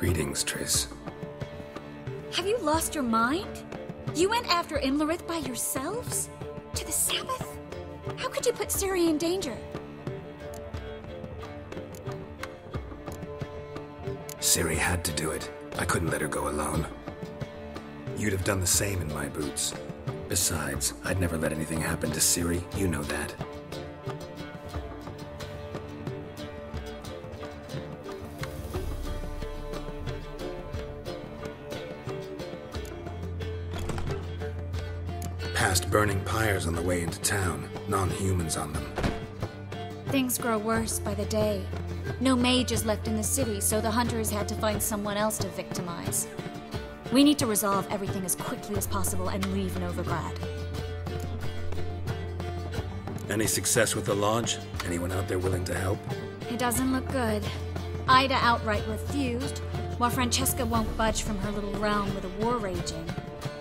Greetings, Triss. Have you lost your mind? You went after Imlerith by yourselves? To the Sabbath? How could you put Ciri in danger? Ciri had to do it. I couldn't let her go alone. You'd have done the same in my boots. Besides, I'd never let anything happen to Ciri, you know that. Past burning pyres on the way into town, non-humans on them. Things grow worse by the day. No mages left in the city, so the hunters had to find someone else to victimize. We need to resolve everything as quickly as possible and leave Novigrad. Any success with the Lodge? Anyone out there willing to help? It doesn't look good. Ida outright refused, while Francesca won't budge from her little realm with a war raging.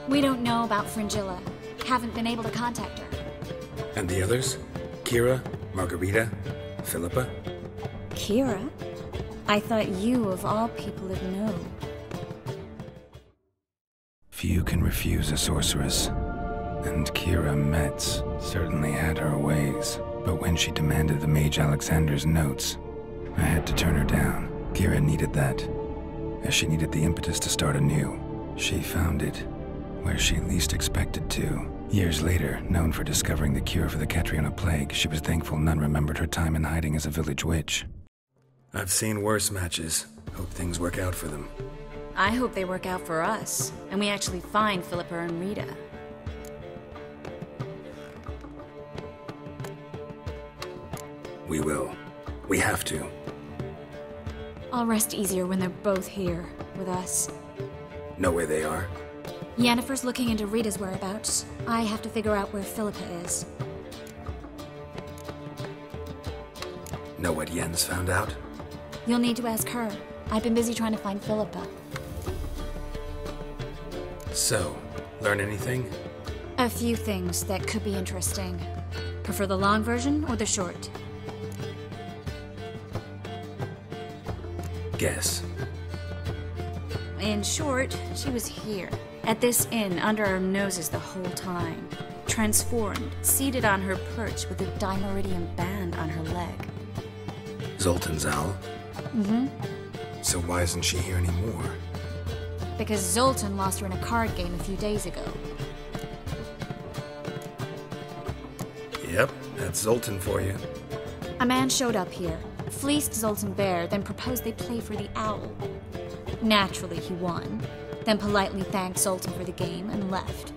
We don't know about Fringilla. Haven't been able to contact her. And the others? Kira? Margarita? Philippa? Kira? I thought you, of all people, would know. Few can refuse a sorceress. And Kira Metz certainly had her ways. But when she demanded the Mage Alexander's notes, I had to turn her down. Kira needed that, as she needed the impetus to start anew. She found it where she least expected to. Years later, known for discovering the cure for the Catriona plague, she was thankful none remembered her time in hiding as a village witch. I've seen worse matches. Hope things work out for them. I hope they work out for us, and we actually find Philippa and Rita. We will. We have to. I'll rest easier when they're both here, with us. Know where they are? Yennefer's looking into Rita's whereabouts. I have to figure out where Philippa is. Know what Yen's found out? You'll need to ask her. I've been busy trying to find Philippa. So, learn anything? A few things that could be interesting. Prefer the long version or the short? Guess. In short, she was here, at this inn, under our noses the whole time. Transformed, seated on her perch with a dimeridium band on her leg. Zoltan's owl? Mm-hmm. So why isn't she here anymore? Because Zoltan lost her in a card game a few days ago. Yep, that's Zoltan for you. A man showed up here, fleeced Zoltan bare, then proposed they play for the owl. Naturally, he won, then politely thanked Zoltan for the game and left.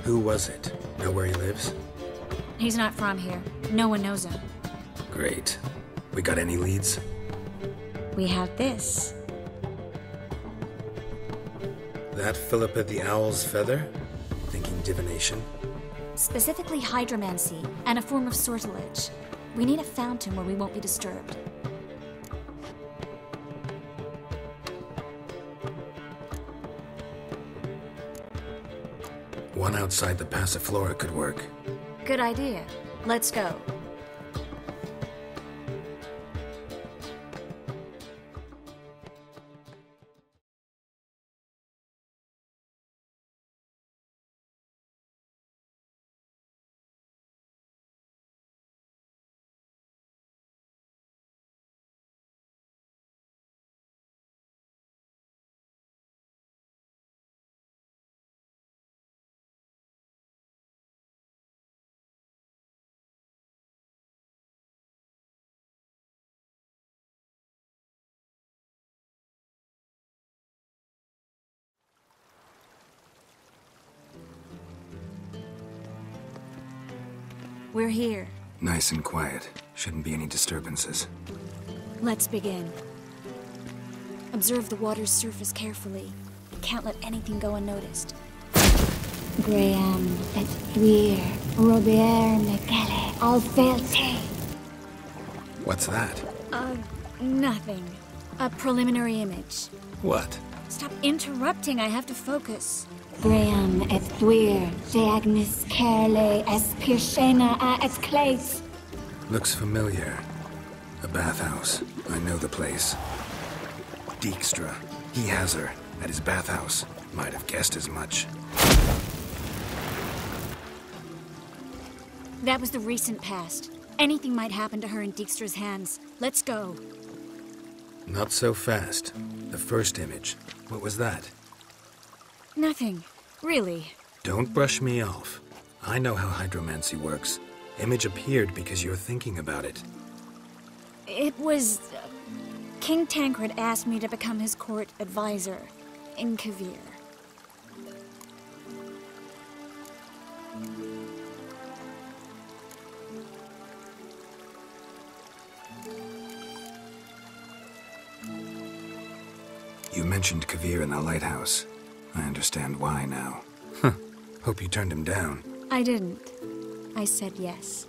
Who was it? Know where he lives? He's not from here. No one knows him. Great. We got any leads? We have this. That Philippa the Owl's feather? Thinking divination? Specifically hydromancy, and a form of sortilege. We need a fountain where we won't be disturbed. One outside the Passiflora could work. Good idea. Let's go. We're here. Nice and quiet. Shouldn't be any disturbances. Let's begin. Observe the water's surface carefully. Can't let anything go unnoticed. Graham, et thuir, Robert Mekele, Alfelte. What's that? Nothing. A preliminary image. What? Stop interrupting, I have to focus. Graham, et thuir, Deagnis Kerle, es Pirshena a et Claes. Looks familiar. A bathhouse. I know the place. Dijkstra. He has her. At his bathhouse. Might have guessed as much. That was the recent past. Anything might happen to her in Dijkstra's hands. Let's go. Not so fast. The first image. What was that? Nothing. Really. Don't brush me off. I know how hydromancy works. Image appeared because you're thinking about it. It was... King Tancred asked me to become his court advisor in Kavir. You mentioned Kavir in the lighthouse. I understand why now. Hope you turned him down. I didn't. I said yes.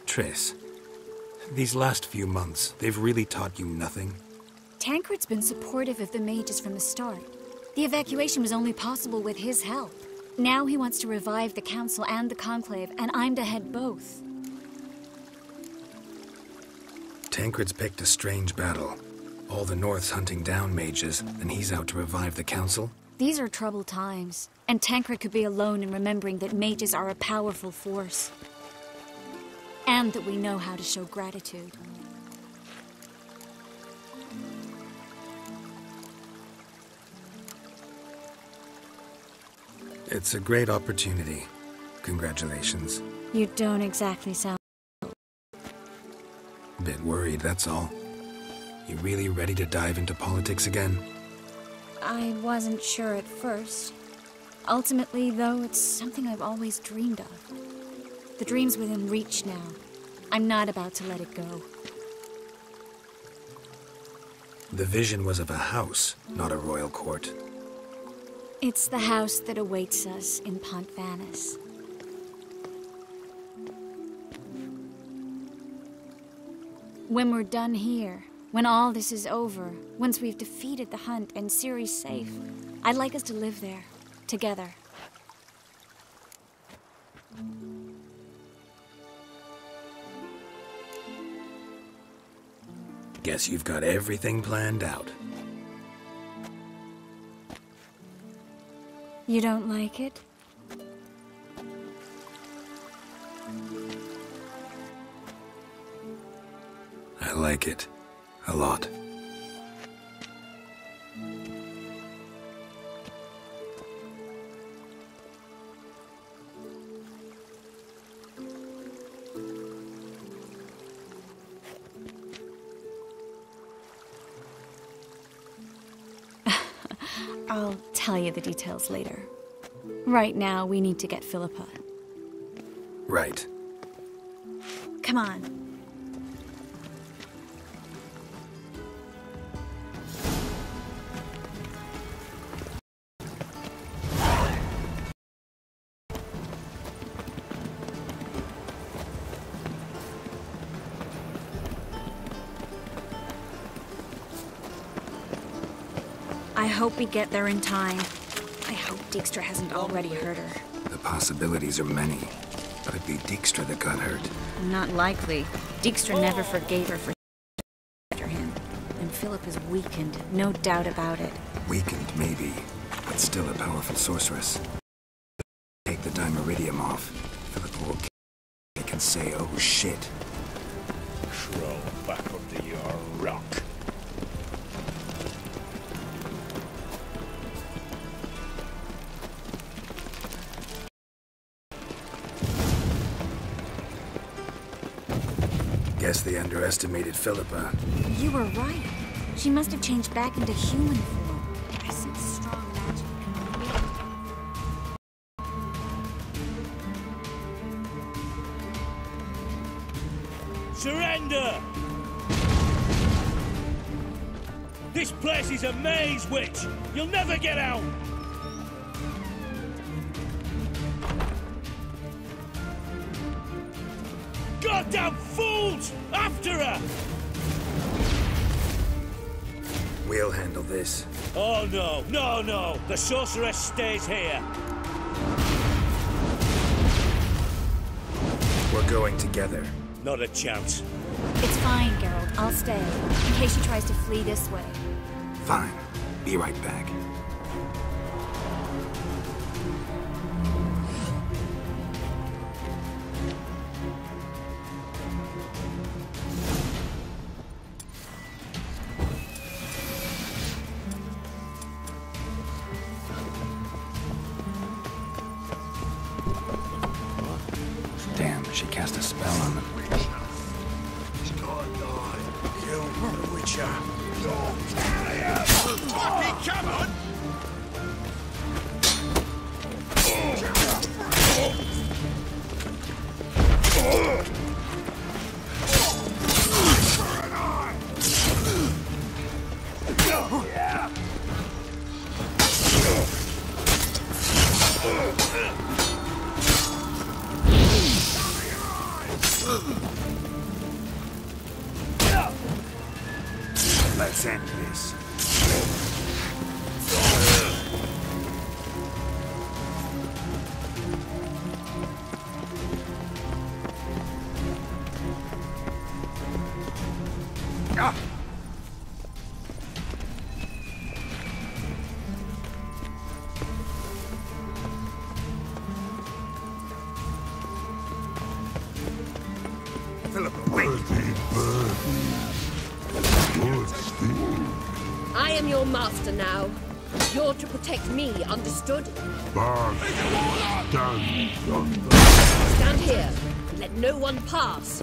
Triss, these last few months, they've really taught you nothing? Tancred's been supportive of the mages from the start. The evacuation was only possible with his help. Now he wants to revive the Council and the Conclave, and I'm to head both. Tancred's picked a strange battle. All the North's hunting down mages, and he's out to revive the Council? These are troubled times, and Tancred could be alone in remembering that mages are a powerful force. And that we know how to show gratitude. It's a great opportunity. Congratulations. You don't exactly sound... Bit worried, that's all. You really ready to dive into politics again? I wasn't sure at first. Ultimately, though, it's something I've always dreamed of. The dream's within reach now. I'm not about to let it go. The vision was of a house, not a royal court. It's the house that awaits us in Pont Vanis. When we're done here, when all this is over, once we've defeated the hunt and Ciri's safe, I'd like us to live there, together. Guess you've got everything planned out. You don't like it? I like it. A lot. I'll tell you the details later. Right now, we need to get Philippa. Right. Come on. I hope we get there in time. I hope Dijkstra hasn't already hurt her. The possibilities are many. Could be Dijkstra that got hurt. Not likely. Dijkstra never forgave her for after him. And Philip is weakened, no doubt about it. Weakened, maybe, but still a powerful sorceress. Take the Dimeridium off. Philip will kick and say, oh shit. Crawl back under your rock. Guess they underestimated Philippa. You were right. She must have changed back into human form. I sense strong magic. Surrender! This place is a maze, witch! You'll never get out! Goddamn fools! After her! We'll handle this. Oh no, no, no! The sorceress stays here! We're going together. Not a chance. It's fine, Geralt. I'll stay, in case she tries to flee this way. Fine. Be right back. Damn, she cast a spell on them. Kill the Witcher. Fucking come on! Let's end this. I am your master now. You're to protect me, understood? Stand here and let no one pass.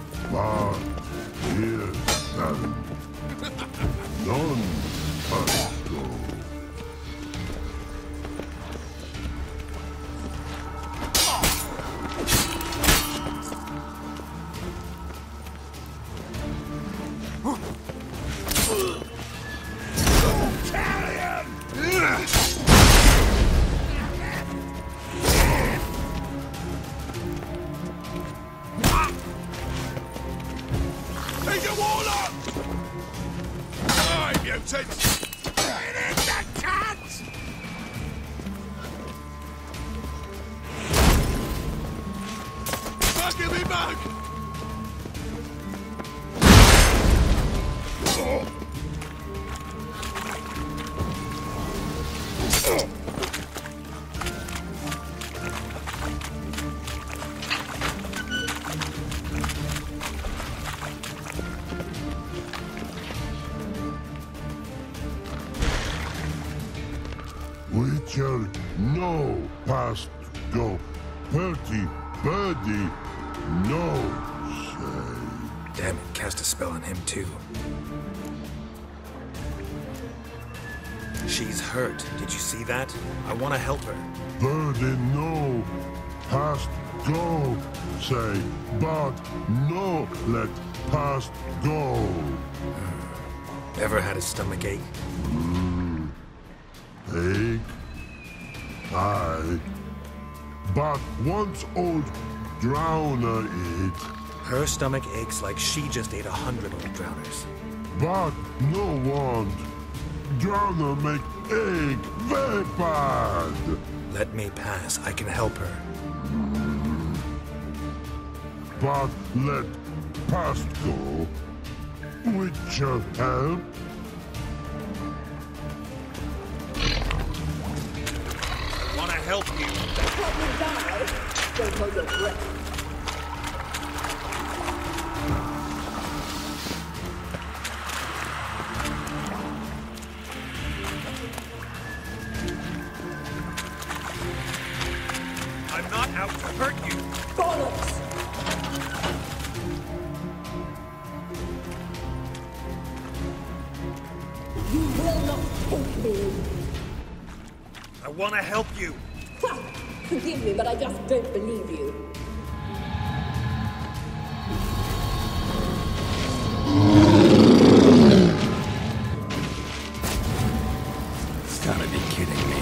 Take your wall up! Die, mutants! Get in the cats! Fucking me back! Witcher, no past go. Purty, birdie, no say. Damn it, cast a spell on him too. She's hurt. Did you see that? I want to help her. Birdie, no past go say. But no let past go. Ever had a stomach ache? Ache? Aye. But once old drowner eat. Her stomach aches like she just ate 100 old drowners. But no want. Drowner make ache very bad. Let me pass. I can help her. But let past go. Witcher help. Wanna help you? Don't hold your breath. I'm not out to hurt you. Bollocks! You will not take me. I wanna help you. Forgive me, but I just don't believe you. You've gotta be kidding me.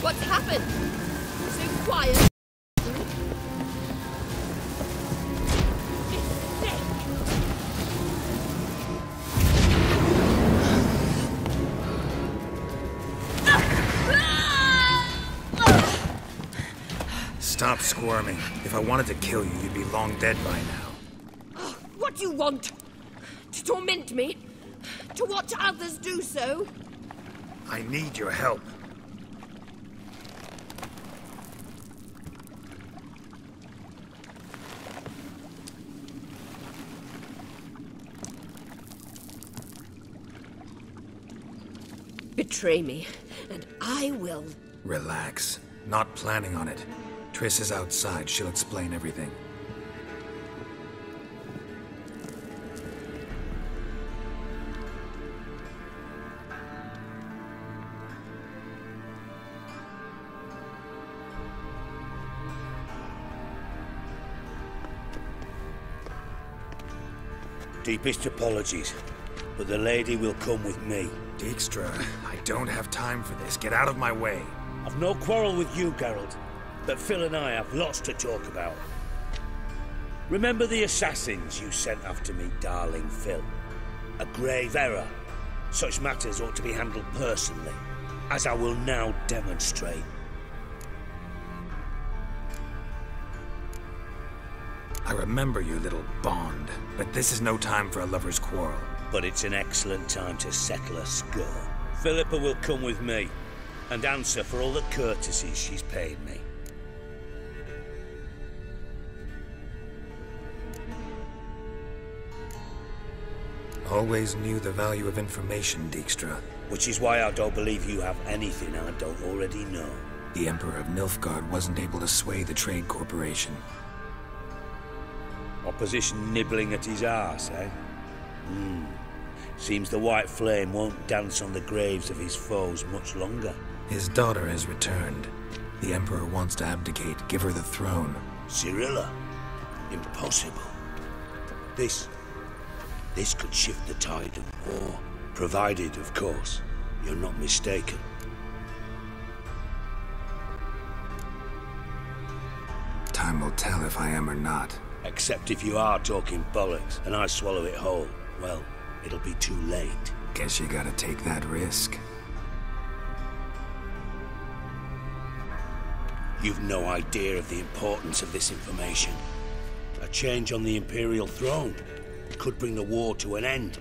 What's happened? So quiet. Stop squirming. If I wanted to kill you, you'd be long dead by now. What do you want? To torment me? To watch others do so? I need your help. Betray me, and I will. Relax. Not planning on it. Triss is outside. She'll explain everything. Deepest apologies, but the lady will come with me. Dijkstra, I don't have time for this. Get out of my way. I've no quarrel with you, Geralt, but Phil and I have lots to talk about. Remember the assassins you sent after me, darling Phil? A grave error. Such matters ought to be handled personally, as I will now demonstrate. I remember you, little Bond, but this is no time for a lover's quarrel. But it's an excellent time to settle a score. Philippa will come with me and answer for all the courtesies she's paid me. Always knew the value of information, Dijkstra. Which is why I don't believe you have anything I don't already know. The Emperor of Nilfgaard wasn't able to sway the Trade Corporation. Opposition nibbling at his arse, eh? Seems the White Flame won't dance on the graves of his foes much longer. His daughter has returned. The Emperor wants to abdicate, give her the throne. Cyrilla? Impossible. This could shift the tide of war. Provided, of course, you're not mistaken. Time will tell if I am or not. Except if you are talking bollocks, and I swallow it whole. Well, it'll be too late. Guess you gotta take that risk. You've no idea of the importance of this information. A change on the Imperial throne could bring the war to an end.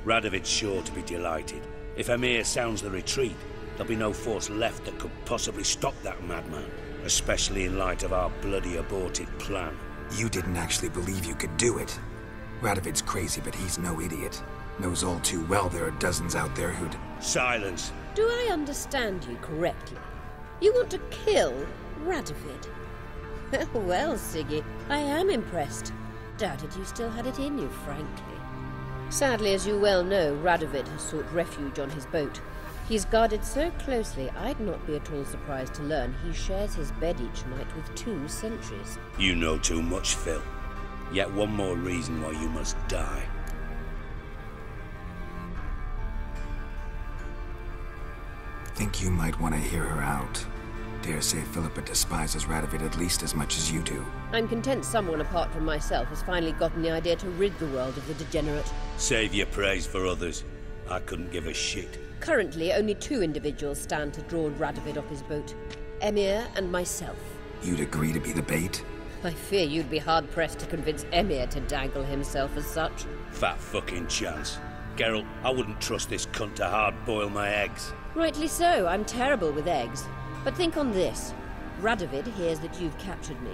Radovid's sure to be delighted. If Emir sounds the retreat, there'll be no force left that could possibly stop that madman, especially in light of our bloody aborted plan. You didn't actually believe you could do it. Radovid's crazy, but he's no idiot. Knows all too well there are dozens out there who'd... Silence! Do I understand you correctly? You want to kill Radovid? Well, Siggy, I am impressed. Doubted you still had it in you, frankly. Sadly, as you well know, Radovid has sought refuge on his boat. He's guarded so closely, I'd not be at all surprised to learn he shares his bed each night with 2 sentries. You know too much, Phil. Yet one more reason why you must die. Think you might want to hear her out. Dare say Philippa despises Radovid at least as much as you do. I'm content someone apart from myself has finally gotten the idea to rid the world of the degenerate. Save your praise for others. I couldn't give a shit. Currently, only 2 individuals stand to draw Radovid off his boat. Emir and myself. You'd agree to be the bait? I fear you'd be hard-pressed to convince Emir to dangle himself as such. Fat fucking chance. Geralt, I wouldn't trust this cunt to hard-boil my eggs. Rightly so, I'm terrible with eggs. But think on this. Radovid hears that you've captured me.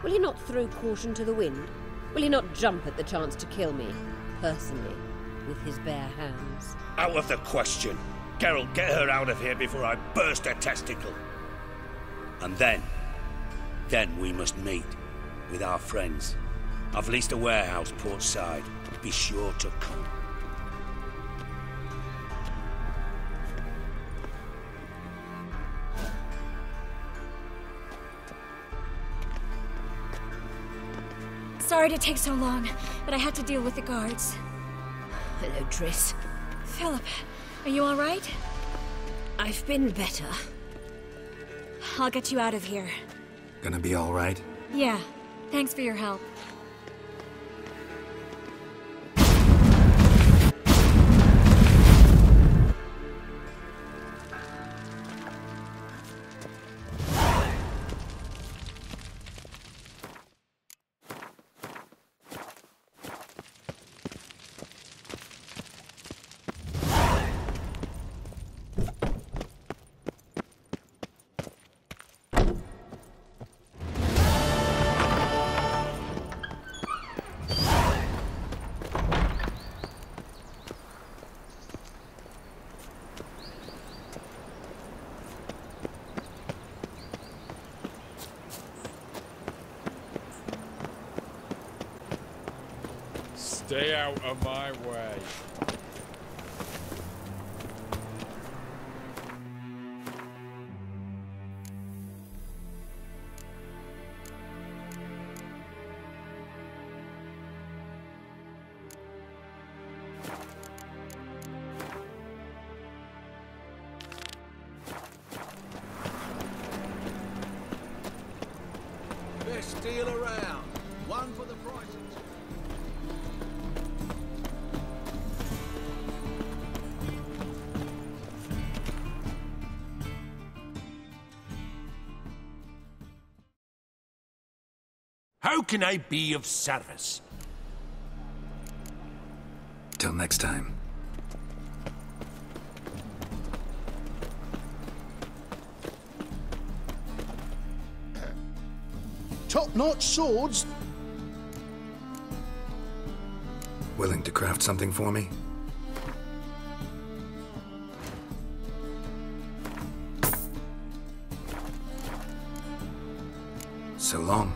Will he not throw caution to the wind? Will he not jump at the chance to kill me, personally, with his bare hands? Out of the question. Geralt, get her out of here before I burst a testicle. And then we must meet with our friends. I've leased a warehouse port side. Be sure to come. Sorry to take so long, but I had to deal with the guards. Hello, Triss. Philip, are you all right? I've been better. I'll get you out of here. Gonna be all right? Yeah, thanks for your help. Stay out of my way. Best deal around. One for the prices. How can I be of service? Till next time. Top-notch swords. Willing to craft something for me? So long.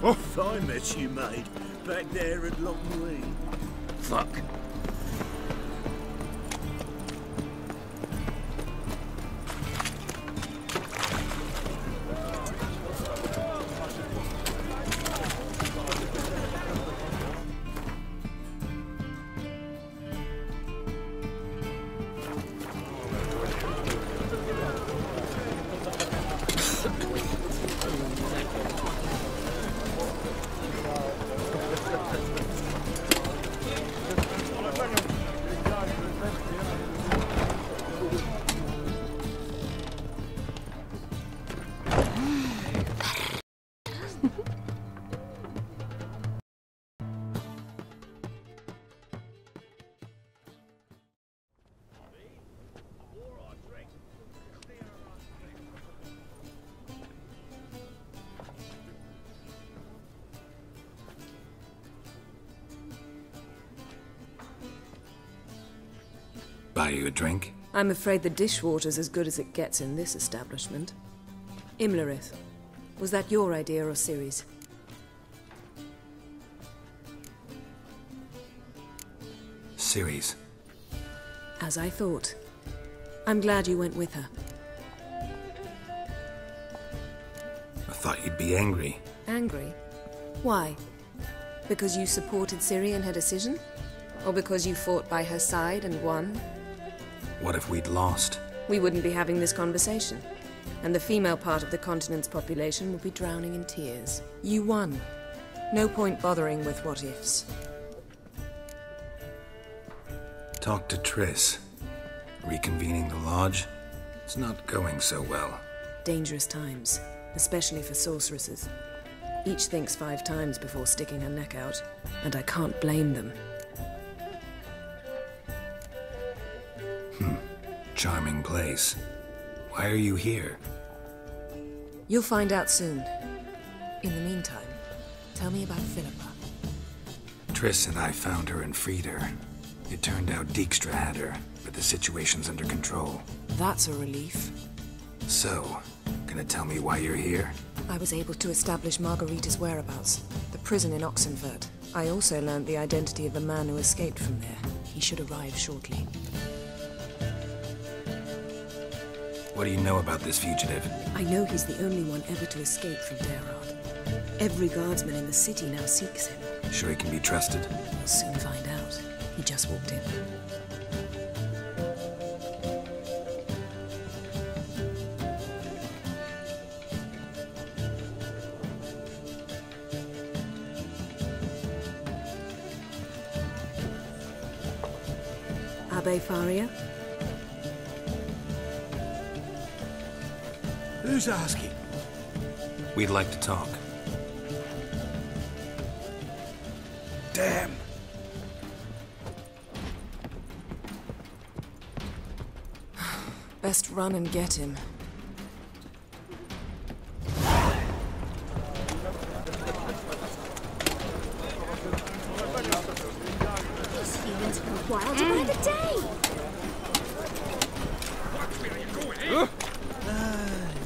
Oh, fine mess you made. Back there at Lockney. Fuck. Buy you a drink? I'm afraid the dishwater's as good as it gets in this establishment. Imlerith, was that your idea or Ciri's? Ciri's. As I thought. I'm glad you went with her. I thought you'd be angry. Angry? Why? Because you supported Ciri in her decision? Or because you fought by her side and won? What if we'd lost? We wouldn't be having this conversation. And the female part of the continent's population would be drowning in tears. You won. No point bothering with what-ifs. Talk to Triss. Reconvening the lodge? It's not going so well. Dangerous times, especially for sorceresses. Each thinks 5 times before sticking her neck out, and I can't blame them. Charming place. Why are you here? You'll find out soon. In the meantime, tell me about Philippa. Triss and I found her and freed her. It turned out Dijkstra had her, but the situation's under control. That's a relief. So, gonna tell me why you're here? I was able to establish Margarita's whereabouts, the prison in Oxenfurt. I also learned the identity of the man who escaped from there. He should arrive shortly. What do you know about this fugitive? I know he's the only one ever to escape from Dayrod. Every guardsman in the city now seeks him. Sure he can be trusted? We'll soon find out. He just walked in. Abbe Faria? Who's asking? We'd like to talk. Damn! Best run and get him. Humans go wild by the day!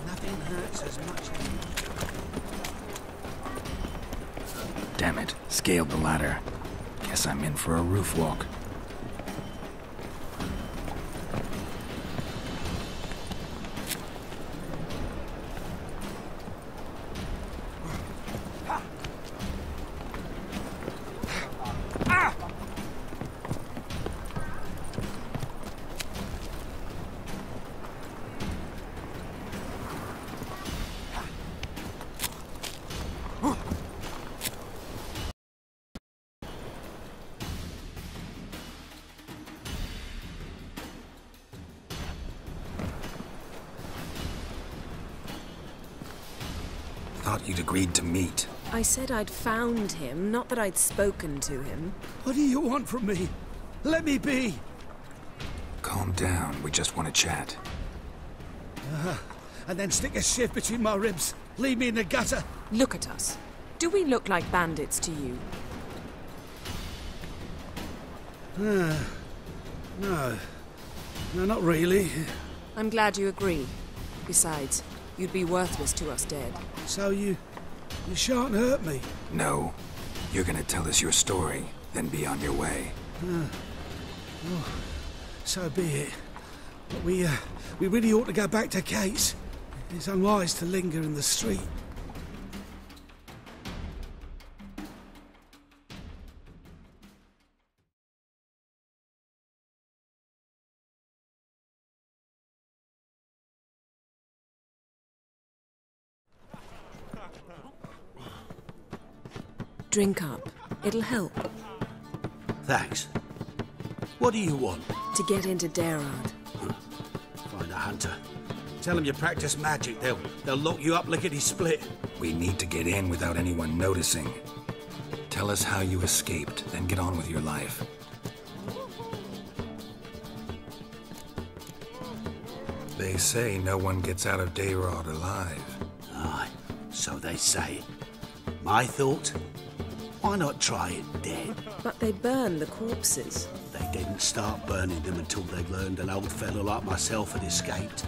Nothing hurts as much as... Damn it. Scaled the ladder. Guess I'm in for a roof walk. Thought you'd agreed to meet. I said I'd found him, not that I'd spoken to him. What do you want from me? Let me be! Calm down, we just want to chat. And then stick a shiv between my ribs. Leave me in the gutter. Look at us. Do we look like bandits to you? No. No, not really. I'm glad you agree. Besides, you'd be worthless to us dead. So you shan't hurt me. No. You're gonna tell us your story, then be on your way. Oh, so be it. But we really ought to go back to Kate's. It's unwise to linger in the street. Drink up. It'll help. Thanks. What do you want? To get into Dayrod. Find a hunter. Tell them you practice magic. They'll lock you up lickety-split. We need to get in without anyone noticing. Tell us how you escaped, then get on with your life. They say no one gets out of Dayrod alive. Aye, so they say. My thought? Why not try it dead? But they burn the corpses. They didn't start burning them until they learned an old fellow like myself had escaped.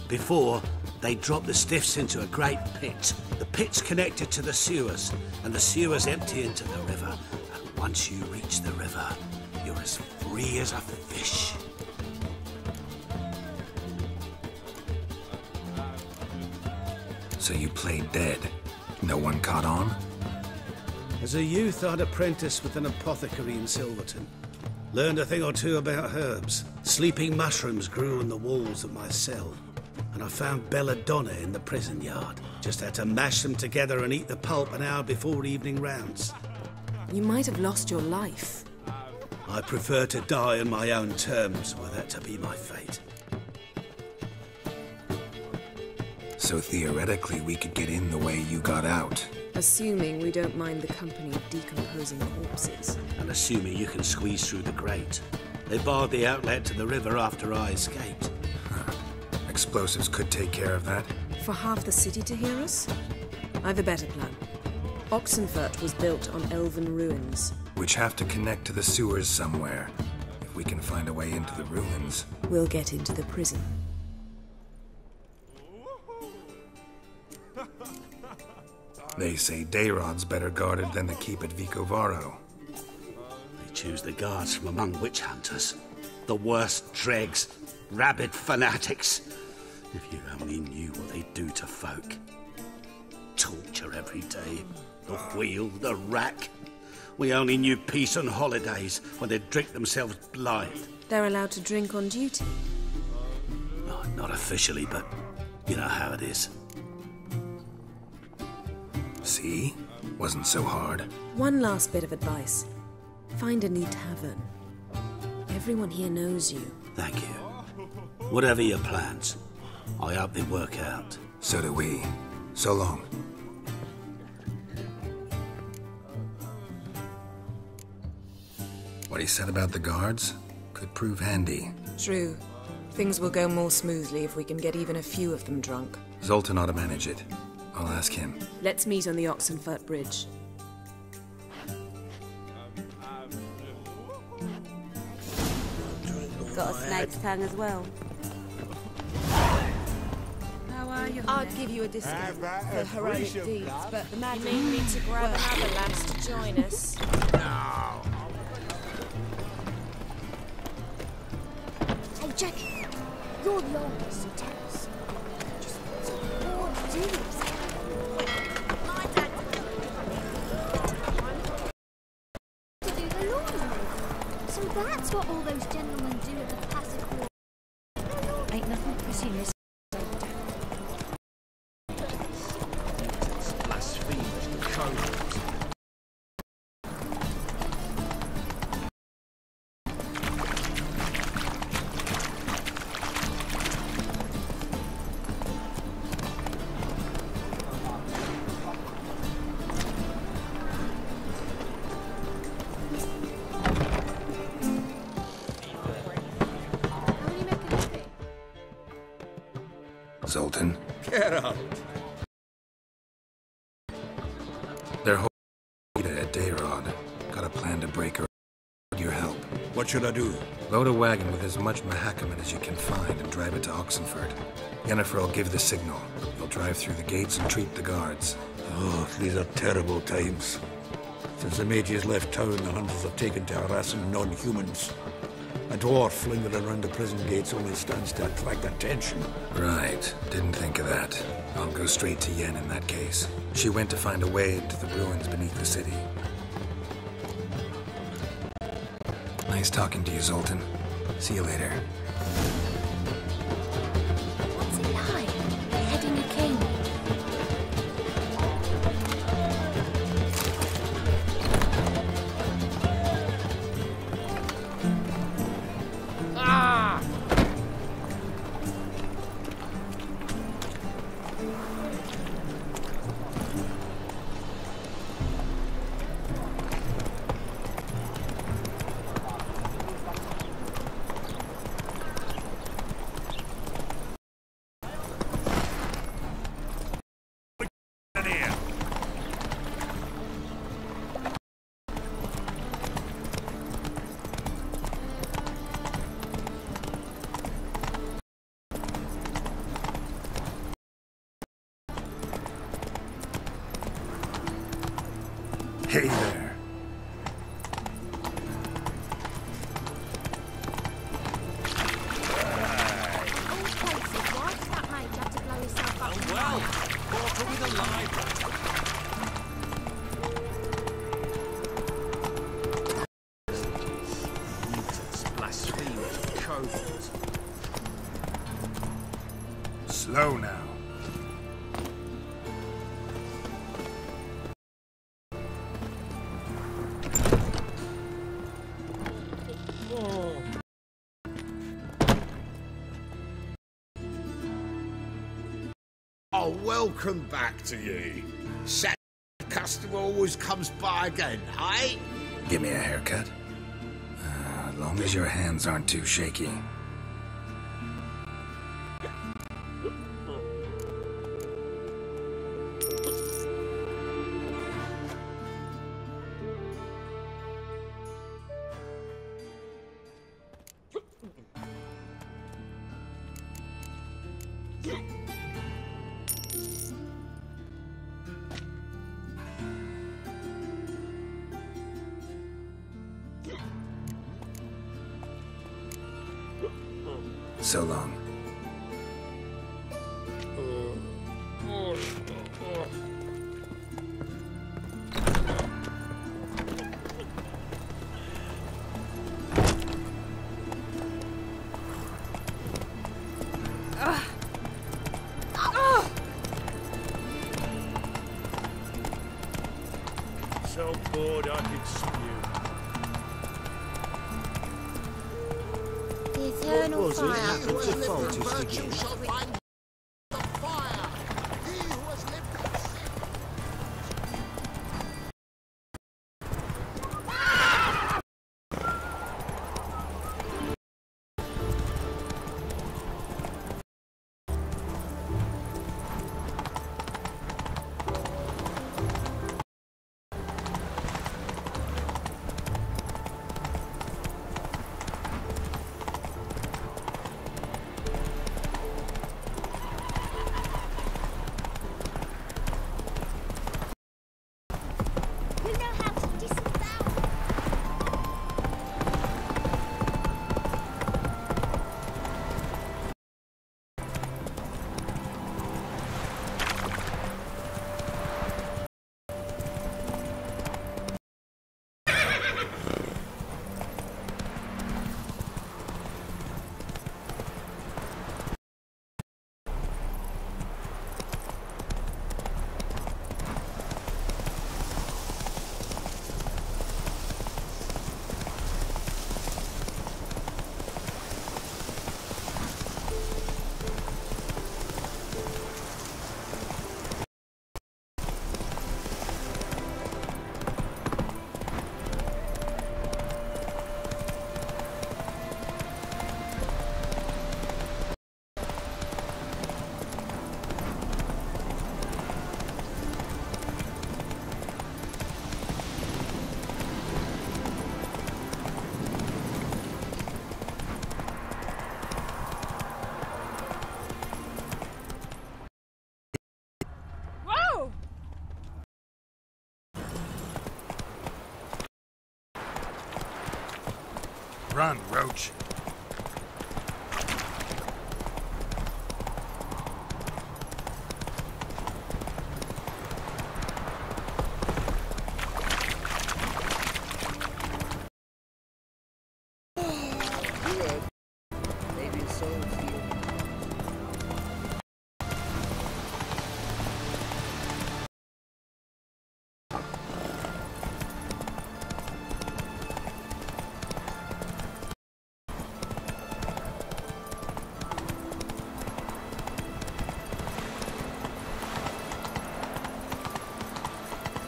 Before, they dropped the stiffs into a great pit. The pit's connected to the sewers, and the sewers empty into the river. And once you reach the river, you're as free as a fish. So you played dead. No one caught on? As a youth, I'd apprenticed with an apothecary in Silverton. Learned a thing or two about herbs. Sleeping mushrooms grew on the walls of my cell. And I found belladonna in the prison yard. Just had to mash them together and eat the pulp an hour before evening rounds. You might have lost your life. I prefer to die on my own terms, were that to be my fate. So theoretically, we could get in the way you got out. Assuming we don't mind the company of decomposing corpses. And assuming you can squeeze through the grate. They barred the outlet to the river after I escaped. Huh. Explosives could take care of that. For half the city to hear us? I've a better plan. Oxenfurt was built on elven ruins. Which have to connect to the sewers somewhere. If we can find a way into the ruins. We'll get into the prison. They say Dayrod's better guarded than the keep at Vicovaro. They choose the guards from among witch hunters. The worst dregs, rabid fanatics. If you only knew what they do to folk. Torture every day. The wheel, the rack. We only knew peace and holidays when they'd drink themselves blind. They're allowed to drink on duty. Oh, not officially, but you know how it is. See? Wasn't so hard. One last bit of advice. Find a neat tavern. Everyone here knows you. Thank you. Whatever your plans, I hope they work out. So do we. So long. What he said about the guards could prove handy. True. Things will go more smoothly if we can get even a few of them drunk. Zoltan ought to manage it. I'll ask him. Let's meet on the Oxenfurt Bridge. Got a snake's tongue as well. How are you? I'd give you a discount for heroic deeds, but the man... You need me to grab another lass to join us? Hey, Jackie, you're the oldest, so tell us. Just what do you do? To do the laundry. So that's what all those gentlemen do at the passive war. Ain't nothing pretty in this. Blasphemous codes. Zoltan. Get out. They're holding at Dayrod. Got a plan to break her. Your help. What should I do? Load a wagon with as much Mahakaman as you can find and drive it to Oxenfurt. Yennefer will give the signal. You'll drive through the gates and treat the guards. Oh, these are terrible times. Since the mages left town, the hunters have taken to harassing non-humans. A dwarf lingering around the prison gates only stands to attract attention. Right. Didn't think of that. I'll go straight to Yen in that case. She went to find a way into the ruins beneath the city. Nice talking to you, Zoltan. See you later. What's it like, beheading a king? Hey there. All places, why does that mage have to blow himself up? Oh, well, Walker with a Blasphemous codes. Slow now. Oh, welcome back to you. Sad customer always comes by again, eh? Give me a haircut. As long as your hands aren't too shaky. So long. So bored I could spew. The eternal Was it fire. happened to falters again? You know how to disavow. Run, Roach. Maybe so for you.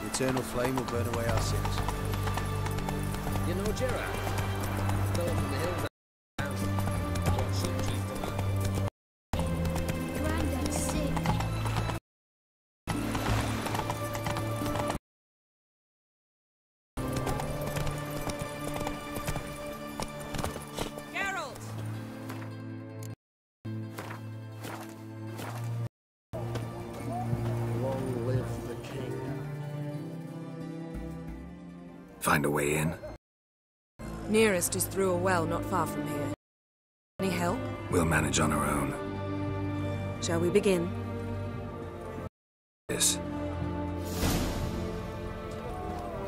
The eternal flame will burn away our sins. You know, Gerard, fell from the hill down. Got sheep chief for that. Granddad's sick. Geralt! Long live the king. Find a way in? Nearest is through a well not far from here. Any help? We'll manage on our own. Shall we begin? Yes.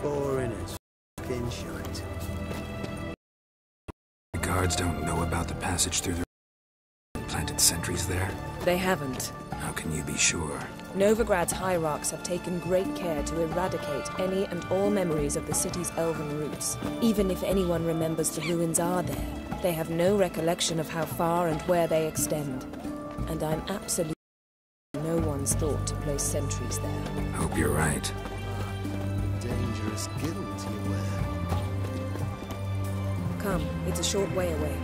Boring as f***ing shite. The guards don't know about the passage through the... planted sentries there? They haven't. How can you be sure? Novigrad's hierarchs have taken great care to eradicate any and all memories of the city's elven roots. Even if anyone remembers the ruins are there, they have no recollection of how far and where they extend. And I'm absolutely no one's thought to place sentries there. Hope you're right. Dangerous guild you wear. Come, it's a short way away.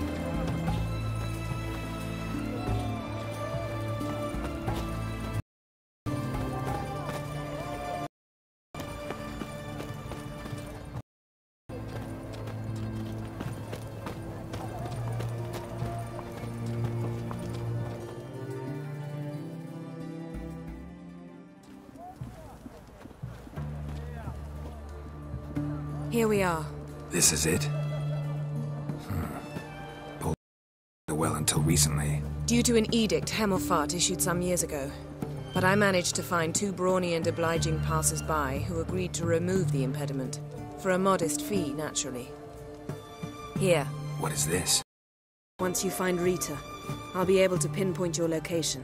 Here we are. This is it? Pulled the well until recently. Due to an edict Hemmelfart issued some years ago. But I managed to find two brawny and obliging passers-by who agreed to remove the impediment. For a modest fee, naturally. Here. What is this? Once you find Rita, I'll be able to pinpoint your location.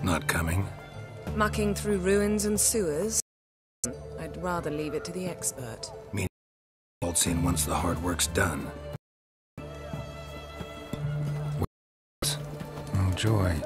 Not coming? Mucking through ruins and sewers? I'd rather leave it to the expert. Meaning, old scene once the hard work's done. Oh, joy.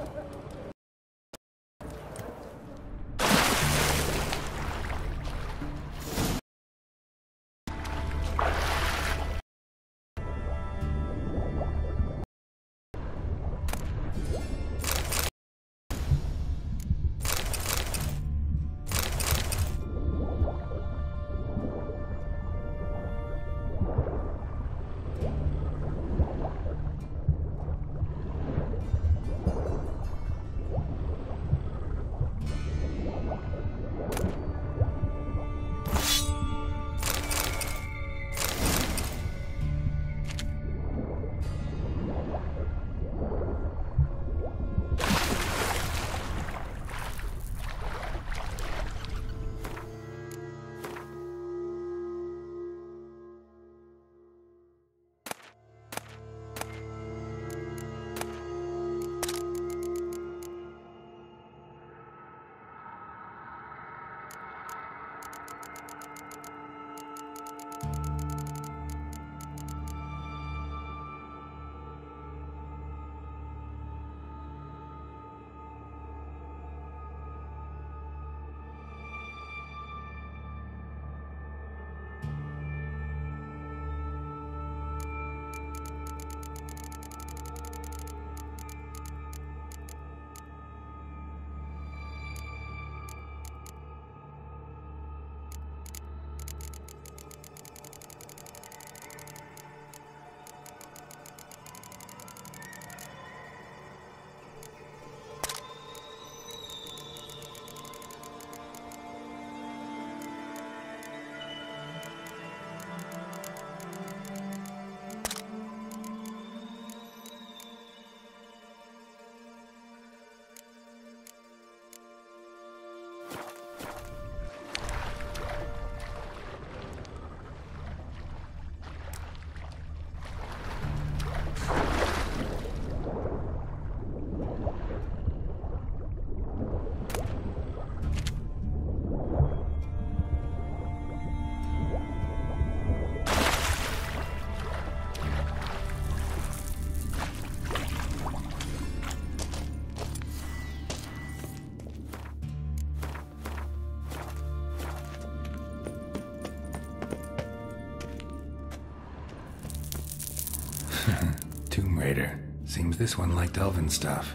Tomb Raider. Seems this one liked elven stuff.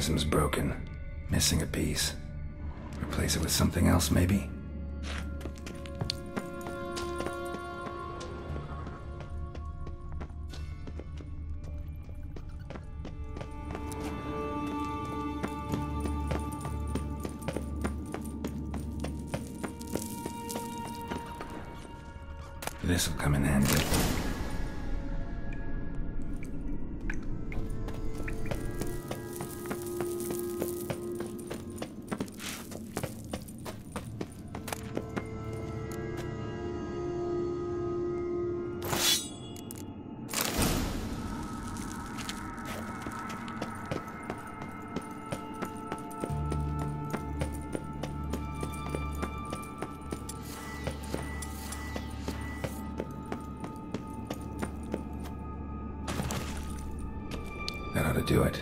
mechanism's broken. Missing a piece. Replace it with something else, maybe? This'll come in handy. That ought to do it.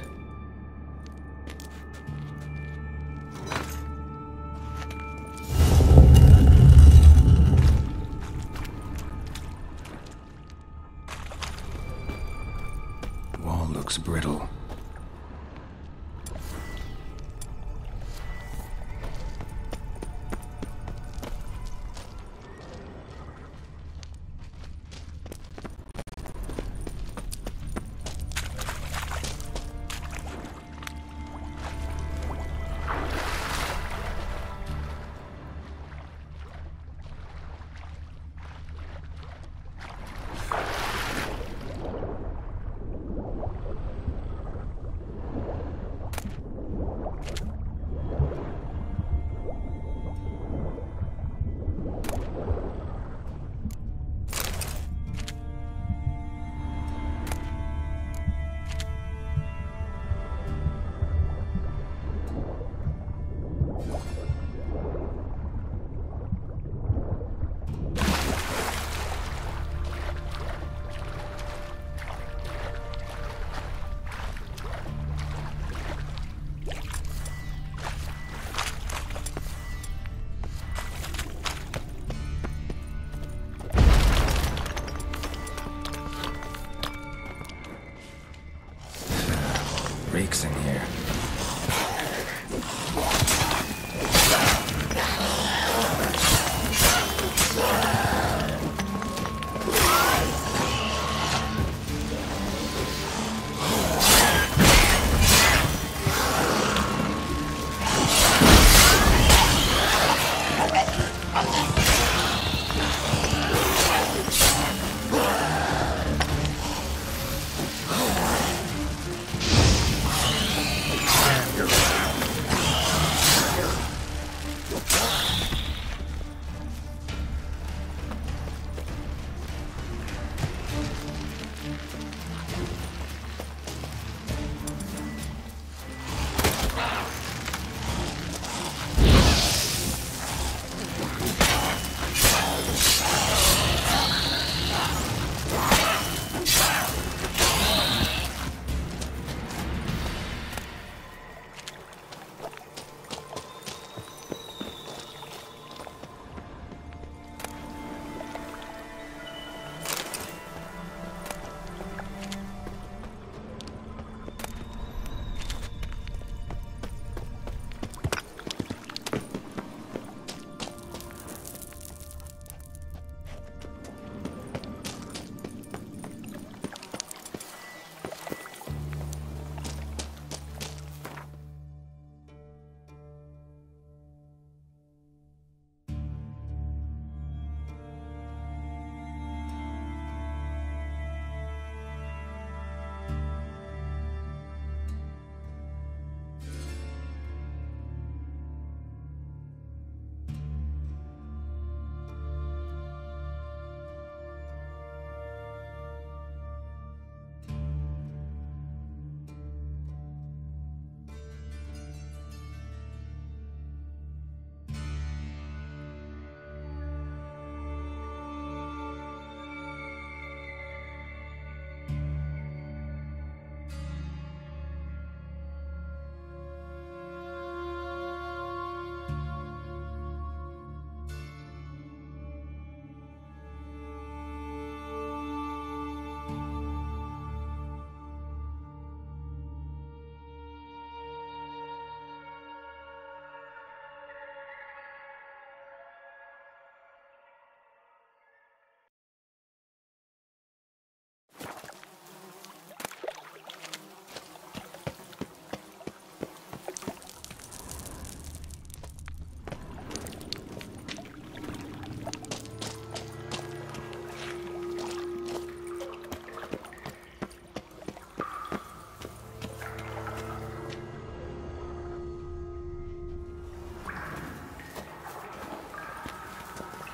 Wall looks brittle. Reeks in here.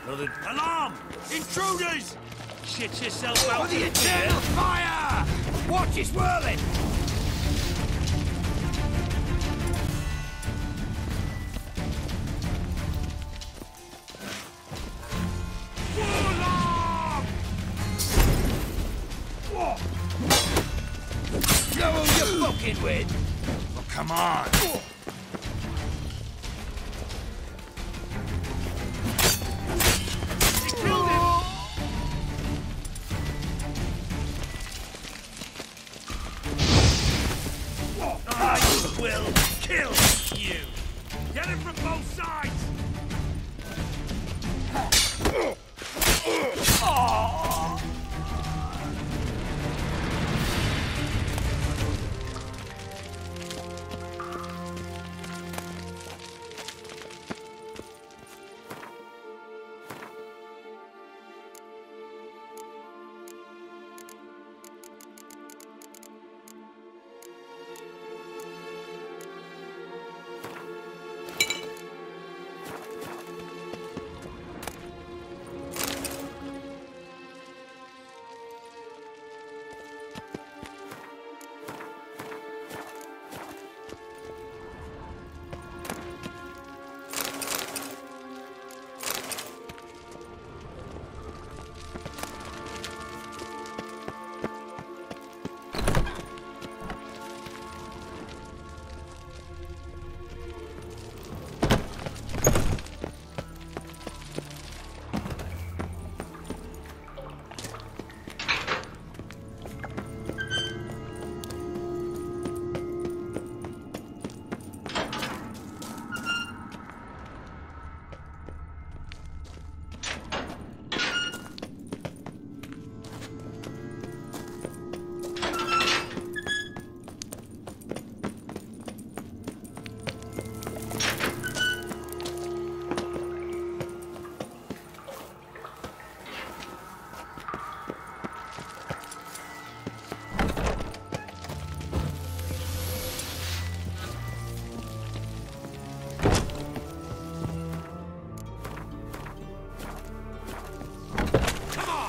Another alarm! Intruders! Shit yourself out! For the eternal fire! Watch it whirling! You know who you're fucking with? Well, come on! I will kill you! Get him from both sides!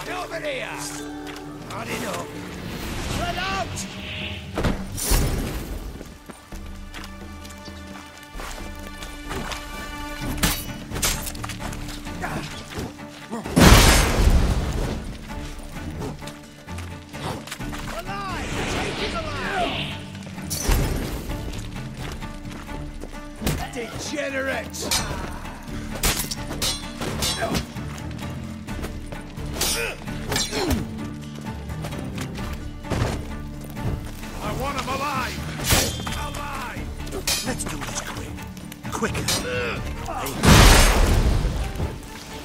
Over here! Not enough! Run out! Alive! Take it alive! Degenerate! I want him alive! Alive! Let's do this quick. Quicker.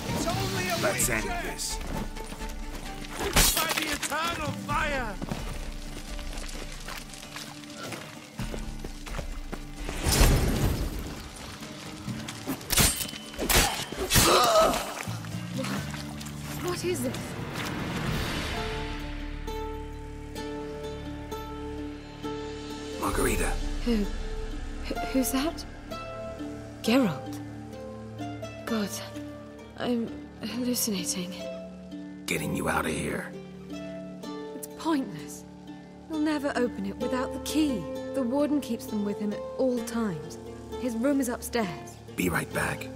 It's only a Let's end weekend. this. By the eternal fire! What is this? Margarita. Who's that? Geralt. God, I'm hallucinating. Getting you out of here. It's pointless. He'll never open it without the key. The warden keeps them with him at all times. His room is upstairs. Be right back.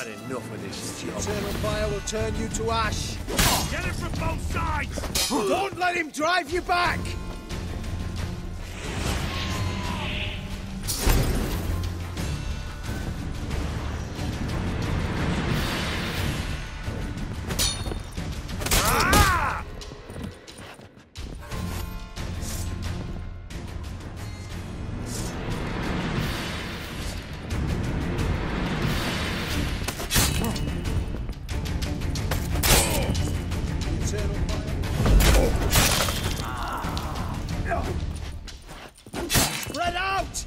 had enough of this job. Eternal fire will turn you to ash. Get it from both sides! Don't let him drive you back! Spread out!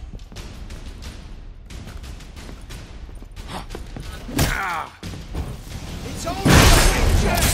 It's only a picture!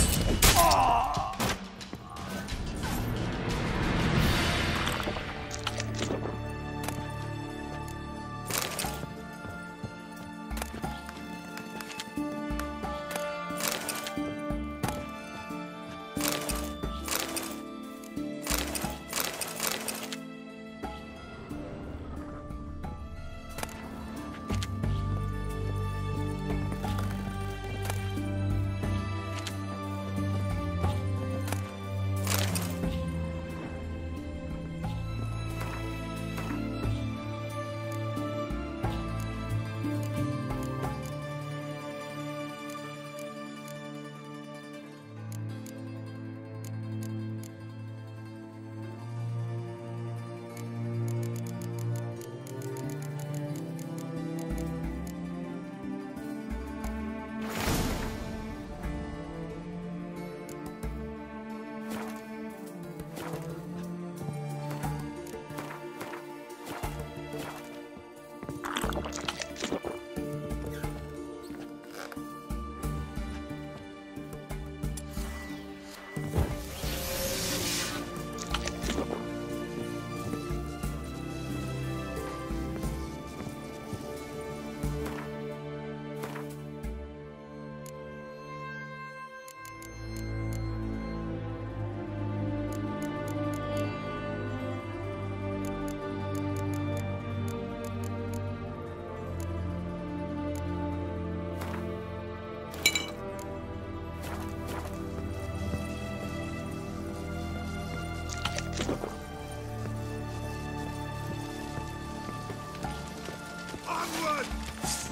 Onward!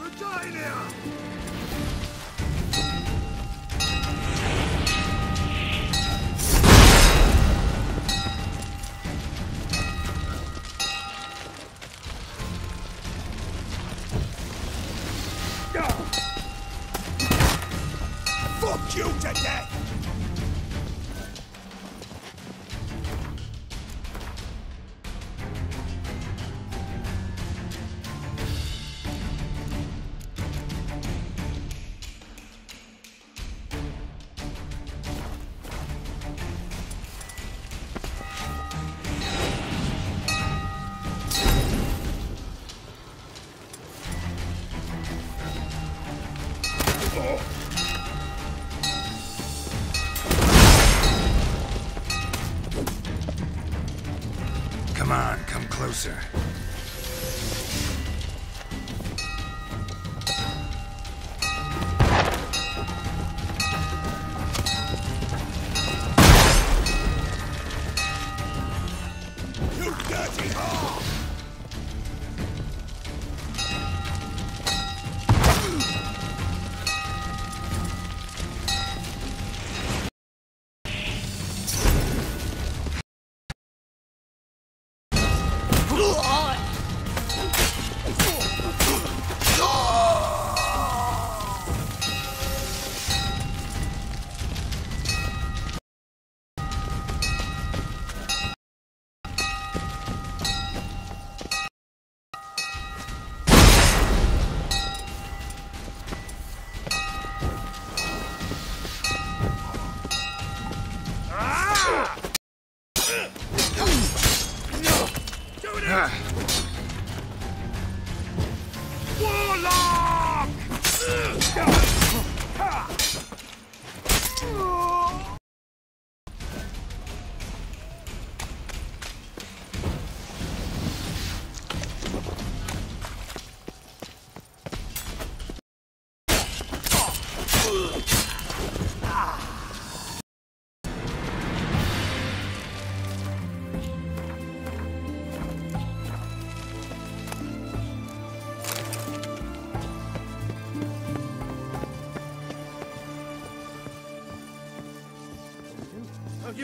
Regina! Fuck you to death! Come on, come closer. You dirty whore!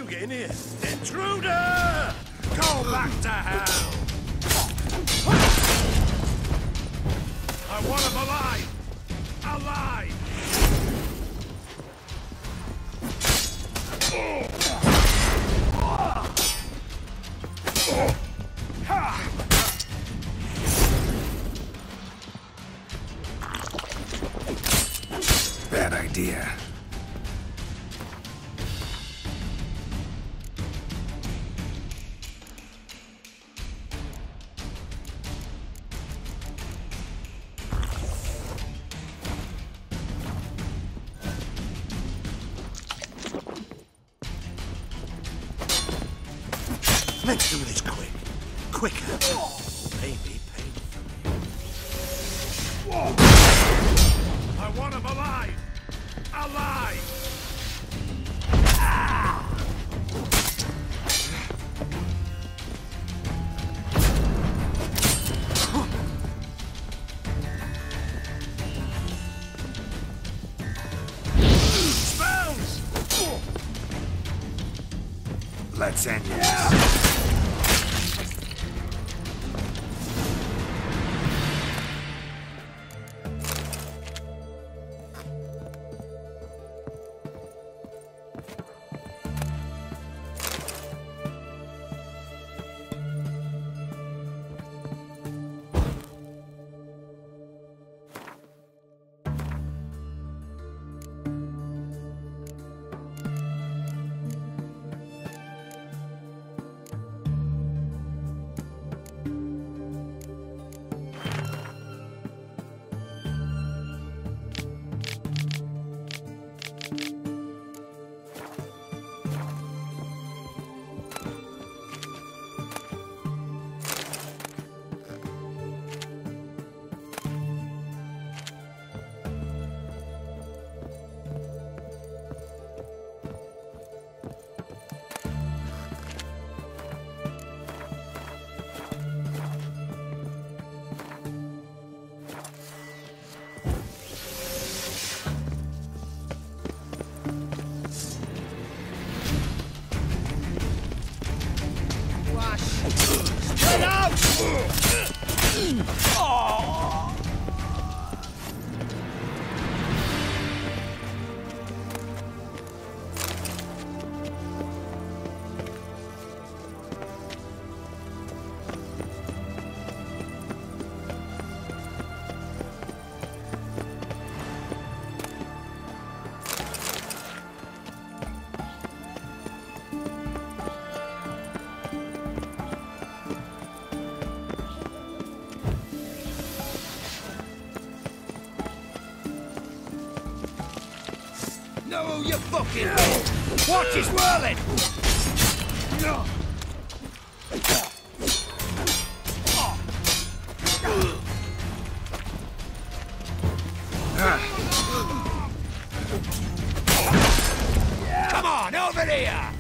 get in here? Intruder! Go back to hell! I want him alive! Alive! Bad idea. Let's do this quick. Quicker. Maybe pain for me. I want him alive! Alive! Spells! Let's end this. Spread out! Know who you fucking with! Watch his whirling! Come on, over here!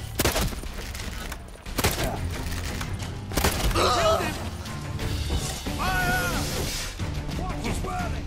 Killed him! Fire! Watch his whirling!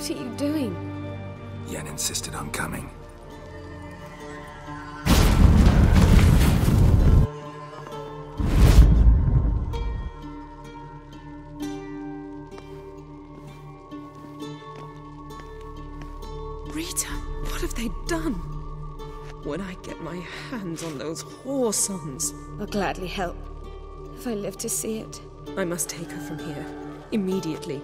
What are you doing? Yen insisted on coming. Rita, what have they done? When I get my hands on those whore sons. I'll gladly help, if I live to see it. I must take her from here, immediately.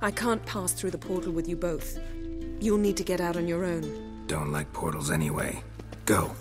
I can't pass through the portal with you both. You'll need to get out on your own. Don't like portals anyway. Go.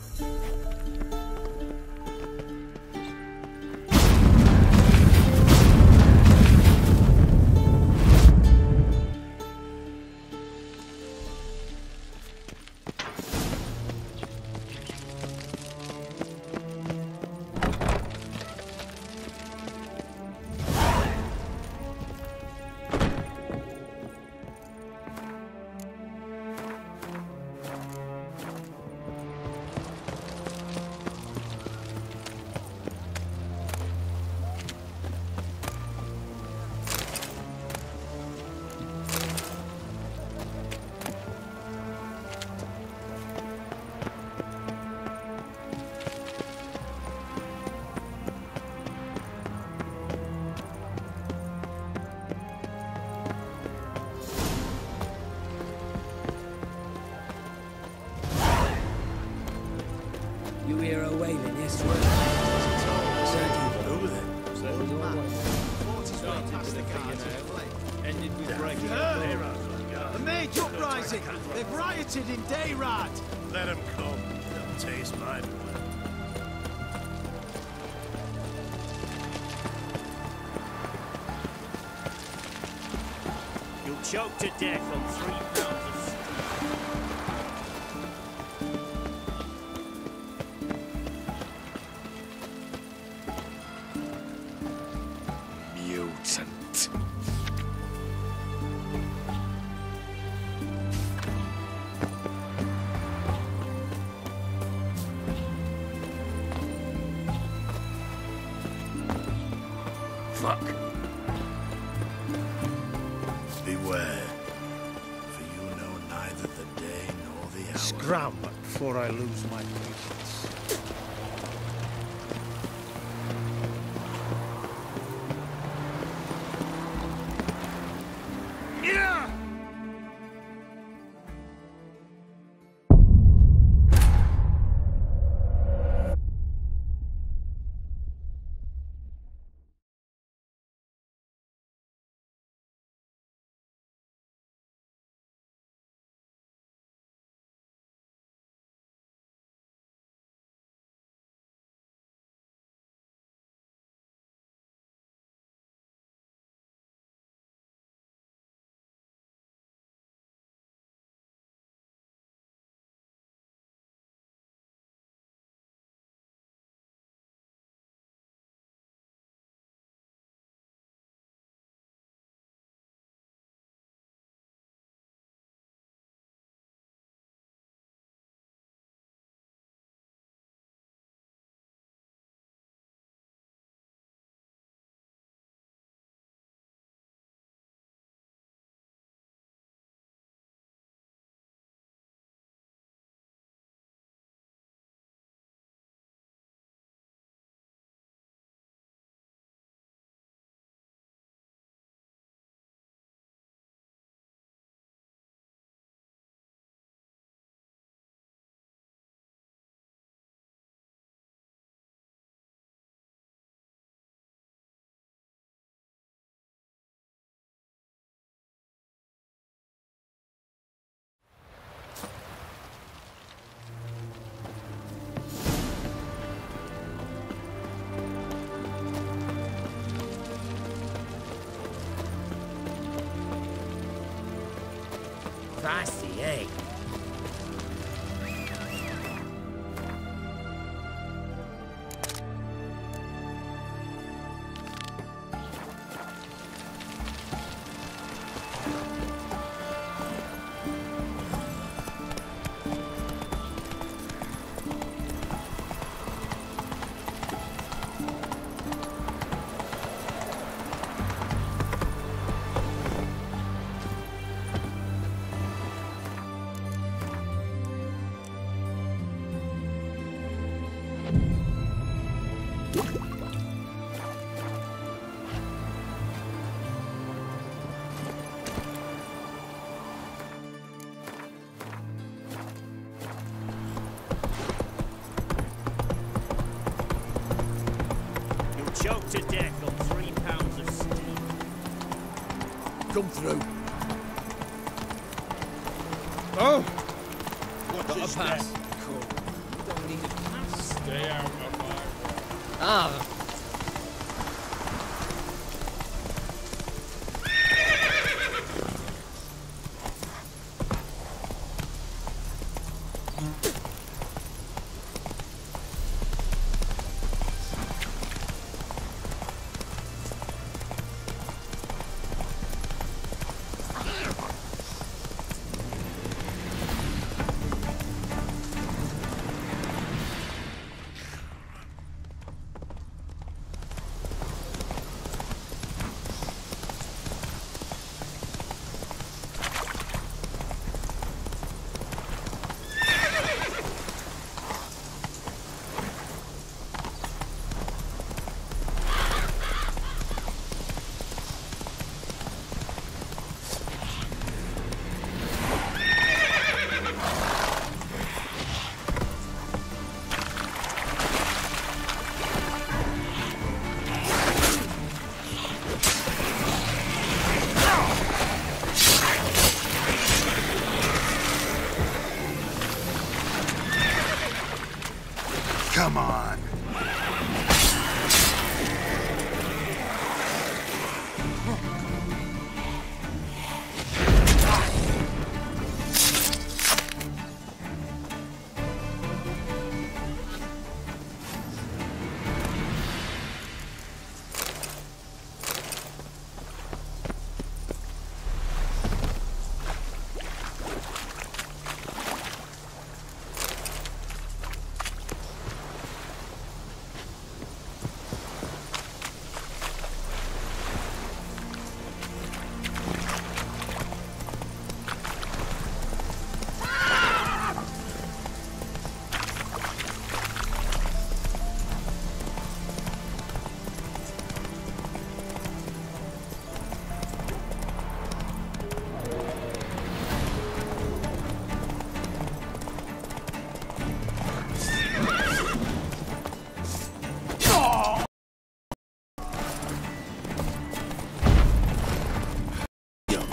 You hear her wailing, yes, sir? Ended with breaking a mage uprising! They've rioted in Dayrad! Let them come. They'll taste my blood. You'll choke to death on 3 pounds of stew. Mutant. Fuck. Beware, for you know neither the day nor the hour. Scram before I lose my patience. Yeah! Feisty, eh? come through. Oh! What Got is a pass. that? Cool. You don't need a pass. Stay out of my way. Ah, Come on.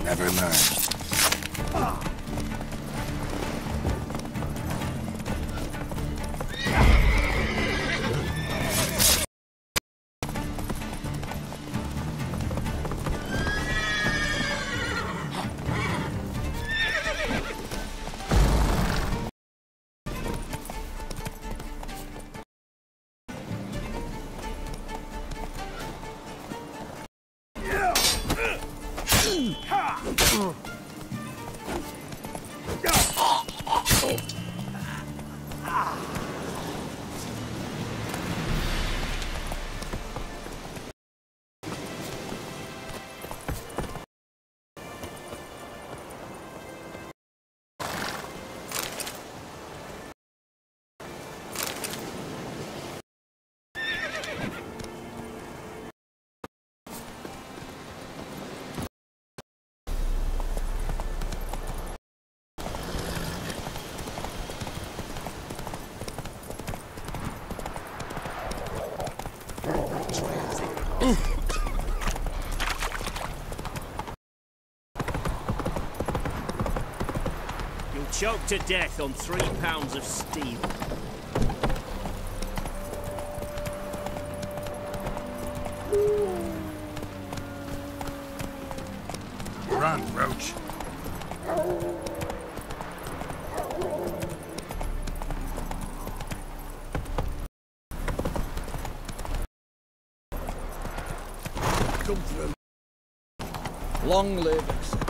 Never learn. You'll choke to death on 3 pounds of steel. Run, Roach. Come through. long live acceptance.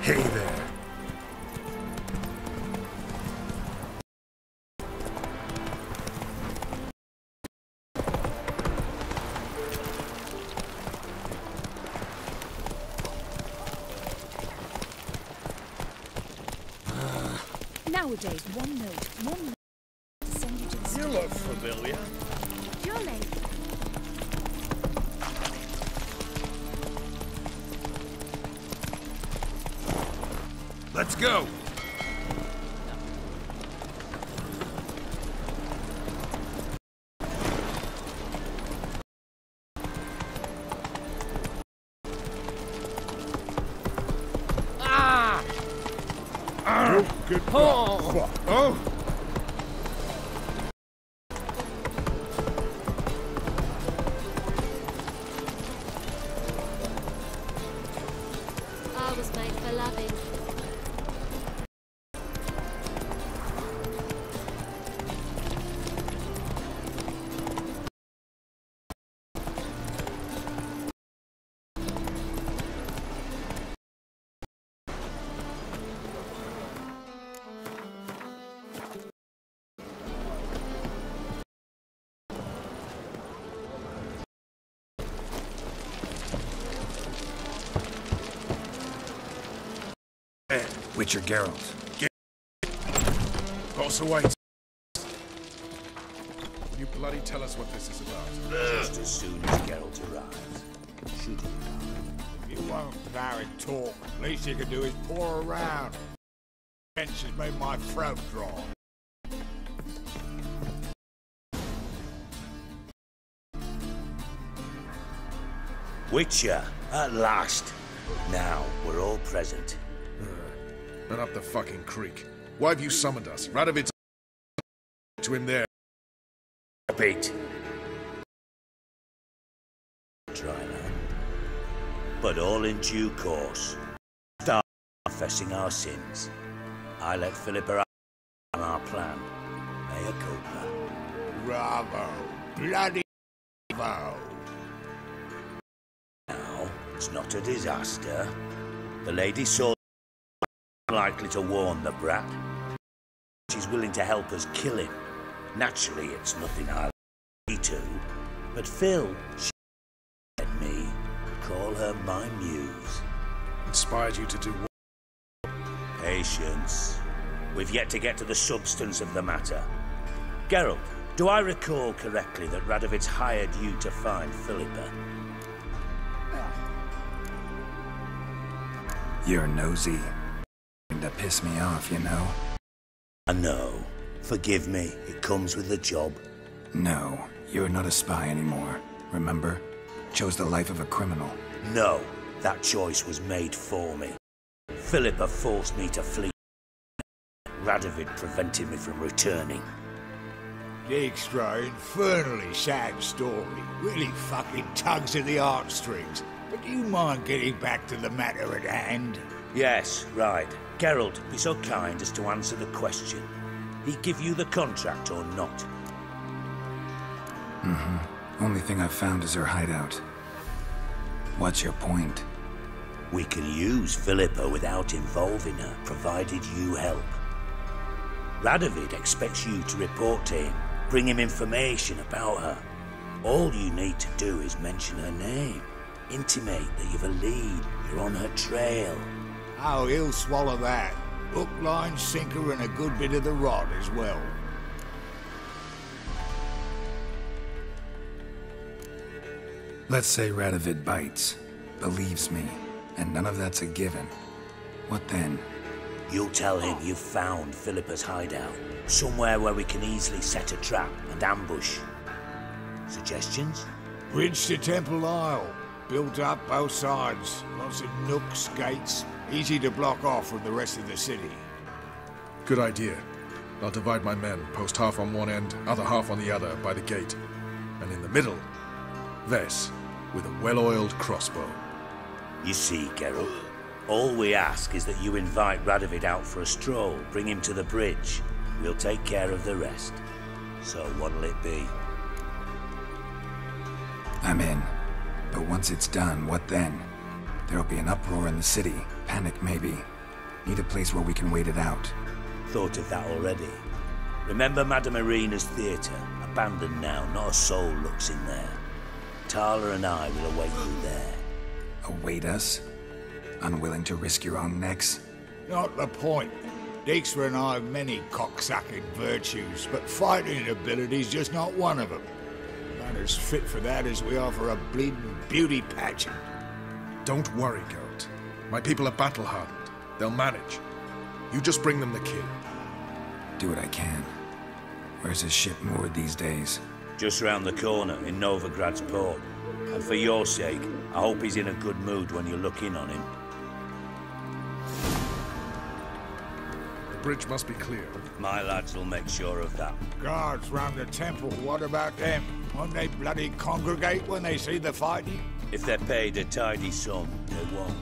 Hey there. Nowadays, one note to send you to the... You look familiar. Jolly. Let's go. Good. Oh! I was made for loving. Witcher Geralt. Boss awaits. You bloody tell us what this is about. Just as soon as Geralt arrives. Should he arrive? You won't bow and talk. Least you can do is pour around. Bench has made my throat dry. Witcher, at last. Now we're all present. Run up the fucking creek. Why have you summoned us? Radovid's to him there. A bit. Try now. But all in due course. Start confessing our sins. I let Philippa on our plan. Mea culpa. Bravo. Bloody bravo. Now, it's not a disaster. The lady saw likely to warn the brat. She's willing to help us kill him. Naturally, it's nothing I like to. But Phil, she let me call her my muse. Inspired you to do what? Patience. We've yet to get to the substance of the matter. Geralt, do I recall correctly that Radovid's hired you to find Philippa? You're nosy. To piss me off, you know. I know. Forgive me, it comes with the job. No, you're not a spy anymore. Remember? Chose the life of a criminal. No, that choice was made for me. Philippa forced me to flee. Radovid prevented me from returning. Extra infernally sad story. Really fucking tugs at the heartstrings. But do you mind getting back to the matter at hand? Yes, right. Geralt, be so kind as to answer the question. He give you the contract or not? Mm-hmm. Only thing I've found is her hideout. What's your point? We can use Philippa without involving her, provided you help. Radovid expects you to report to him, bring him information about her. All you need to do is mention her name. Intimate that you've a lead, you're on her trail. Oh, he'll swallow that. Hook, line, sinker, and a good bit of the rod as well. Let's say Radovid bites, believes me, and none of that's a given. What then? You'll tell him you've found Philippa's hideout, somewhere where we can easily set a trap and ambush. Suggestions? Bridge to Temple Isle. Built up both sides. Lots of nooks, gates. Easy to block off from the rest of the city. Good idea. I'll divide my men, post half on one end, other half on the other, by the gate. And in the middle, Vess, with a well-oiled crossbow. You see, Geralt, all we ask is that you invite Radovid out for a stroll, bring him to the bridge. We'll take care of the rest. So what'll it be? I'm in. But once it's done, what then? There'll be an uproar in the city. Panic, maybe. Need a place where we can wait it out. Thought of that already. Remember Madame Irina's theatre? Abandoned now, not a soul looks in there. Tala and I will await you there. Await us? Unwilling to risk your own necks? Not the point. Dijkstra and I have many cocksucking virtues, but fighting ability's just not one of them. Not as fit for that as we are for a bleeding beauty pageant. Don't worry, Geralt. My people are battle-hardened. They'll manage. You just bring them the king. Do what I can. Where's his ship moored these days? Just round the corner, in Novigrad's port. And for your sake, I hope he's in a good mood when you look in on him. The bridge must be clear. My lads will make sure of that. Guards round the temple, what about them? Won't they bloody congregate when they see the fighting? If they're paid a tidy sum, they won't.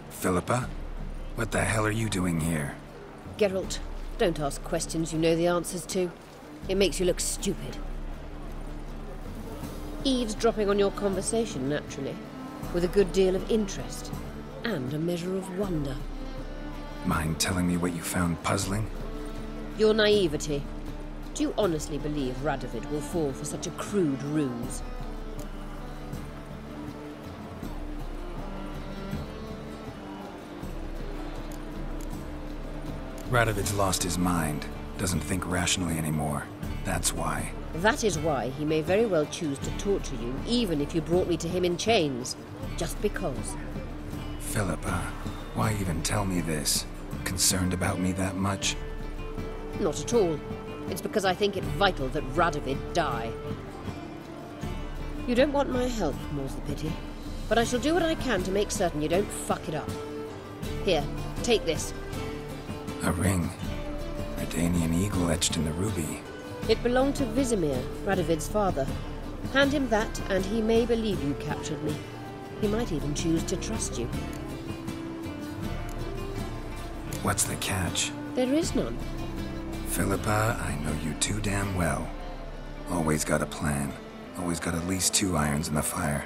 Philippa? What the hell are you doing here? Geralt, don't ask questions you know the answers to. It makes you look stupid. Eavesdropping on your conversation, naturally, with a good deal of interest, and a measure of wonder. Mind telling me what you found puzzling? Your naivety. Do you honestly believe Radovid will fall for such a crude ruse? Radovid's lost his mind. Doesn't think rationally anymore. That's why. That is why he may very well choose to torture you, even if you brought me to him in chains. Just because. Philippa, why even tell me this? Concerned about me that much? Not at all. It's because I think it vital that Radovid die. You don't want my help, more's the pity. But I shall do what I can to make certain you don't fuck it up. Here, take this. A ring. A Danian eagle etched in the ruby. It belonged to Vizimir, Radovid's father. Hand him that, and he may believe you captured me. He might even choose to trust you. What's the catch? There is none. Philippa, I know you too damn well. Always got a plan. Always got at least 2 irons in the fire.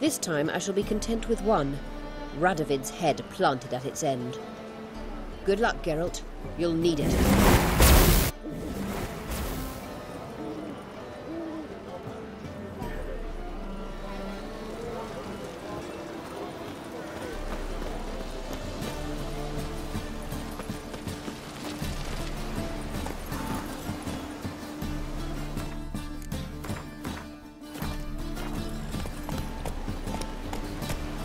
This time I shall be content with one. Radovid's head planted at its end. Good luck, Geralt. You'll need it.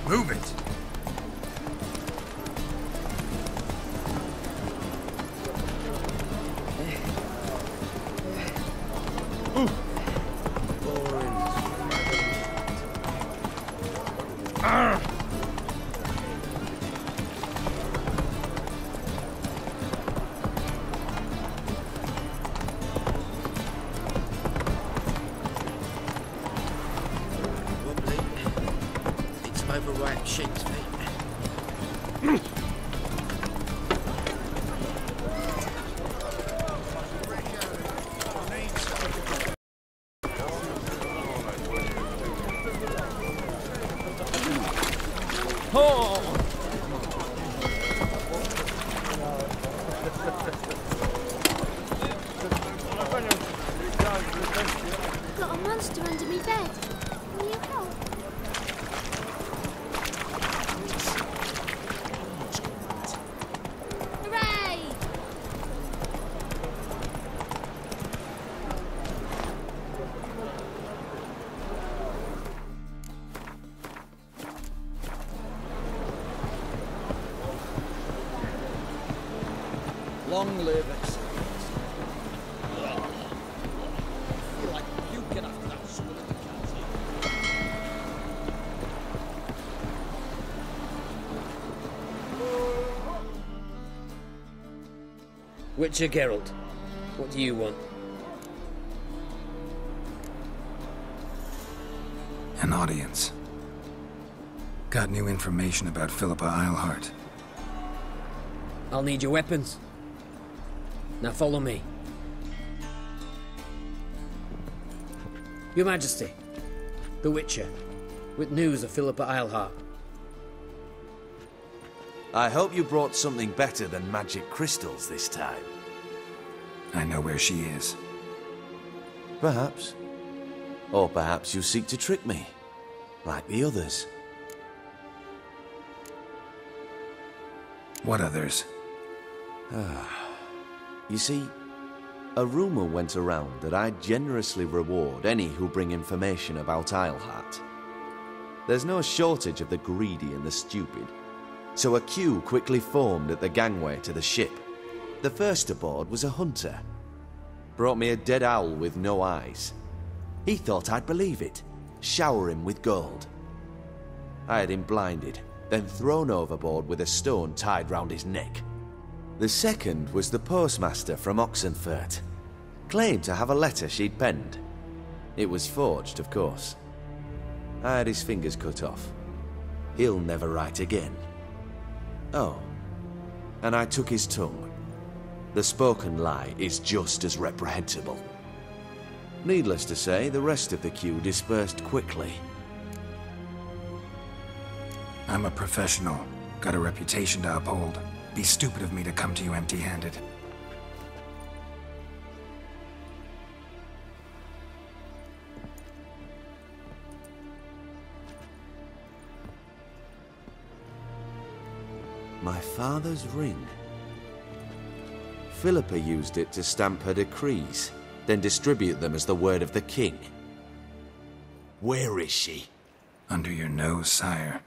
Move it! Overripe shakes, mate. Got a monster under me bed. Will you help? Hooray! Long live excellence. I feel like puking after that swim in the canteen. Witcher Geralt, what do you want? An audience. Got new information about Philippa Eilhart. I'll need your weapons. Now follow me. Your Majesty, the Witcher, with news of Philippa Eilhart. I hope you brought something better than magic crystals this time. I know where she is. Perhaps. Or perhaps you seek to trick me, like the others. What others? You see, a rumor went around that I generously reward any who bring information about Eilhart. There's no shortage of the greedy and the stupid, so a queue quickly formed at the gangway to the ship. The first aboard was a hunter. Brought me a dead owl with no eyes. He thought I'd believe it, shower him with gold. I had him blinded, then thrown overboard with a stone tied round his neck. The second was the postmaster from Oxenfurt. Claimed to have a letter she'd penned. It was forged, of course. I had his fingers cut off. He'll never write again. Oh, and I took his tongue. The spoken lie is just as reprehensible. Needless to say, the rest of the queue dispersed quickly. I'm a professional. Got a reputation to uphold. Be stupid of me to come to you empty-handed. My father's ring. Philippa used it to stamp her decrees, then distribute them as the word of the king. Where is she? Under your nose, sire.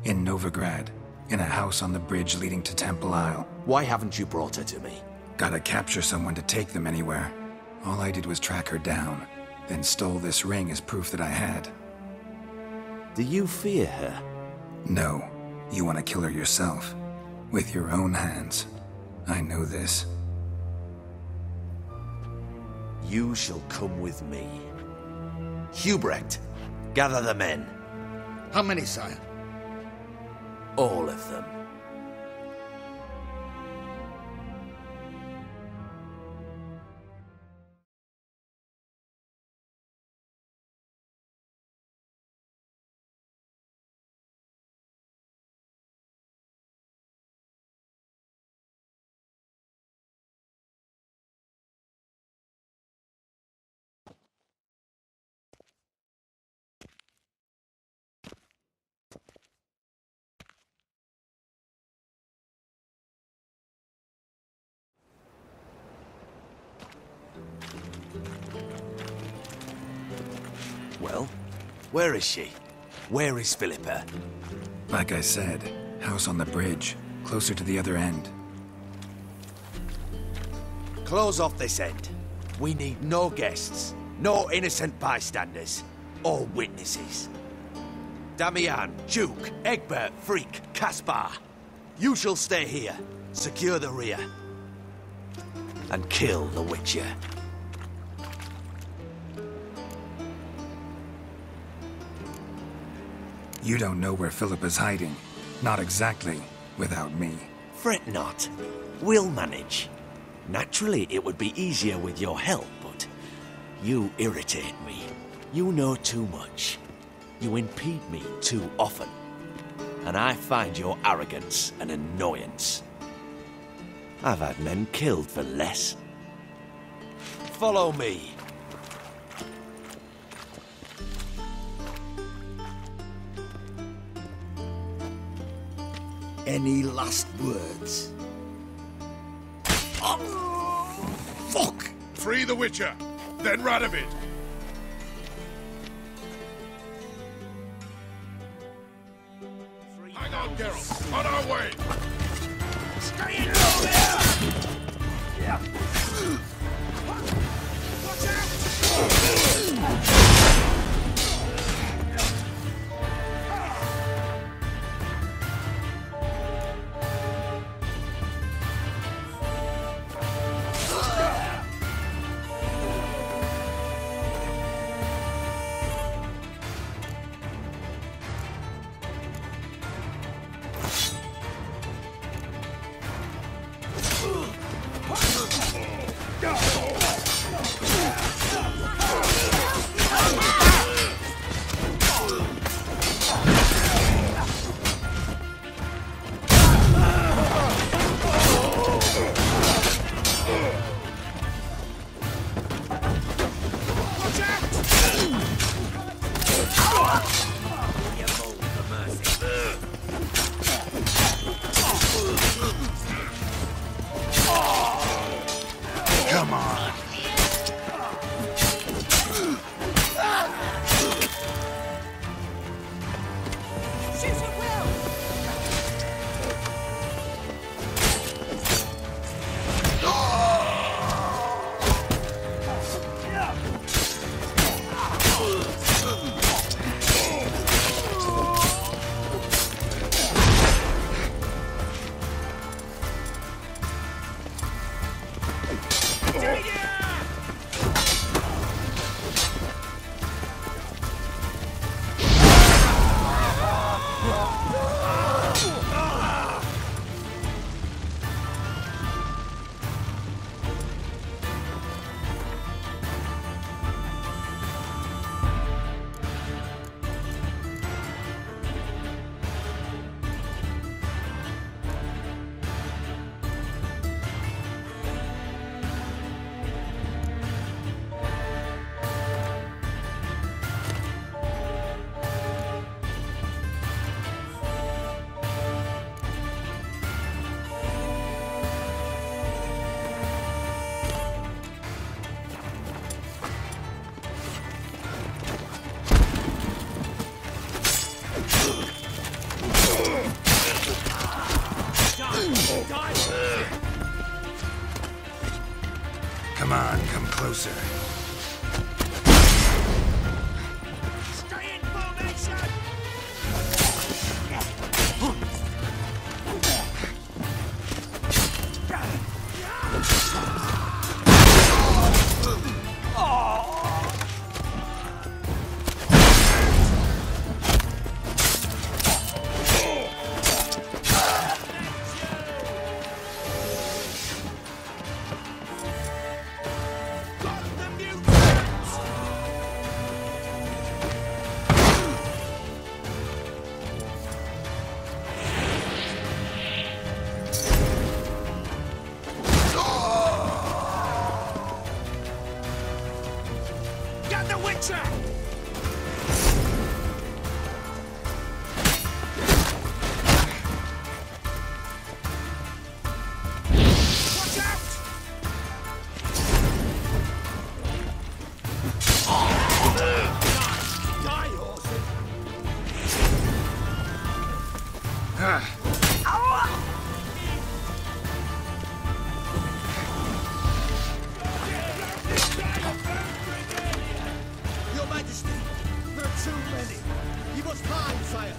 In Novigrad, in a house on the bridge leading to Temple Isle. Why haven't you brought her to me? Gotta capture someone to take them anywhere. All I did was track her down, then stole this ring as proof that I had. Do you fear her? No. You want to kill her yourself. With your own hands. I know this. You shall come with me. Hubrecht, gather the men. How many, sire? All of them. Well, where is she? Where is Philippa? Like I said, house on the bridge, closer to the other end. Close off this end. We need no guests, no innocent bystanders, or witnesses. Damian, Duke, Egbert, Freak, Caspar. You shall stay here, secure the rear, and kill the Witcher. You don't know where Philippa's hiding. Not exactly, without me. Fret not. We'll manage. Naturally, it would be easier with your help, but you irritate me. You know too much. You impede me too often. And I find your arrogance an annoyance. I've had men killed for less. Follow me. Any last words? Oh, fuck! Free the Witcher, then Radovid. Hang on, Geralt. On our way. Stay in low here! Yeah. Watch out! Come on, come closer. Stay in formation! Get the Witcher! Watch out! Die, horses! Your Majesty, there are too many. You must hide, sire.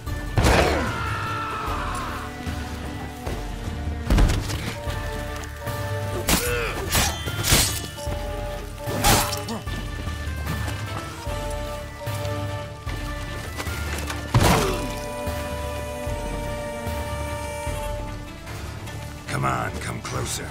Come on, come closer.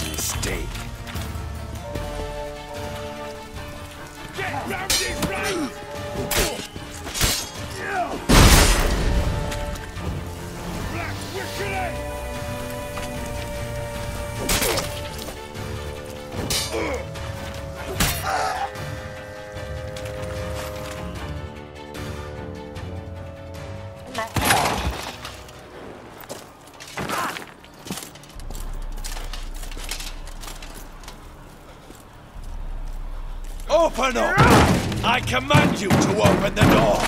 Mistake. Get round this right! Black Wicked! Open up! I command you to open the door!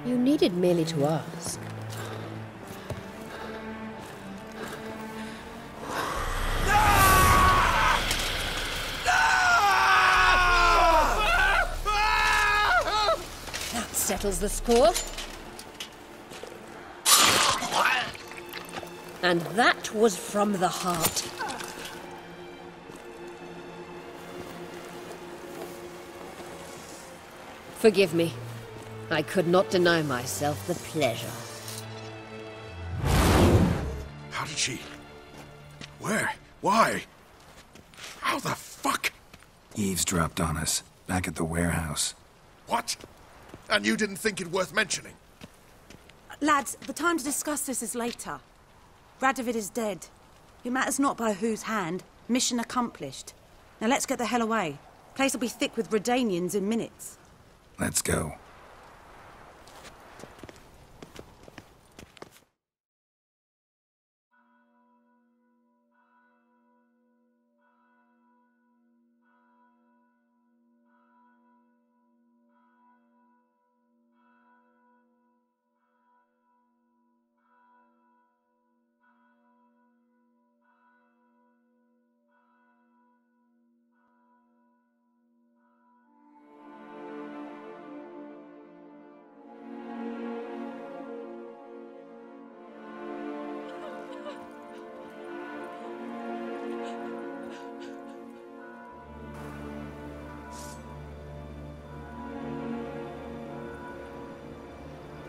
You needed merely to ask. That settles the score. And that was from the heart. Forgive me. I could not deny myself the pleasure. How did she... Where? Why? How the fuck? Eavesdropped on us, back at the warehouse. What? And you didn't think it worth mentioning? Lads, the time to discuss this is later. Radovid is dead. It matters not by whose hand. Mission accomplished. Now let's get the hell away. Place will be thick with Redanians in minutes. Let's go.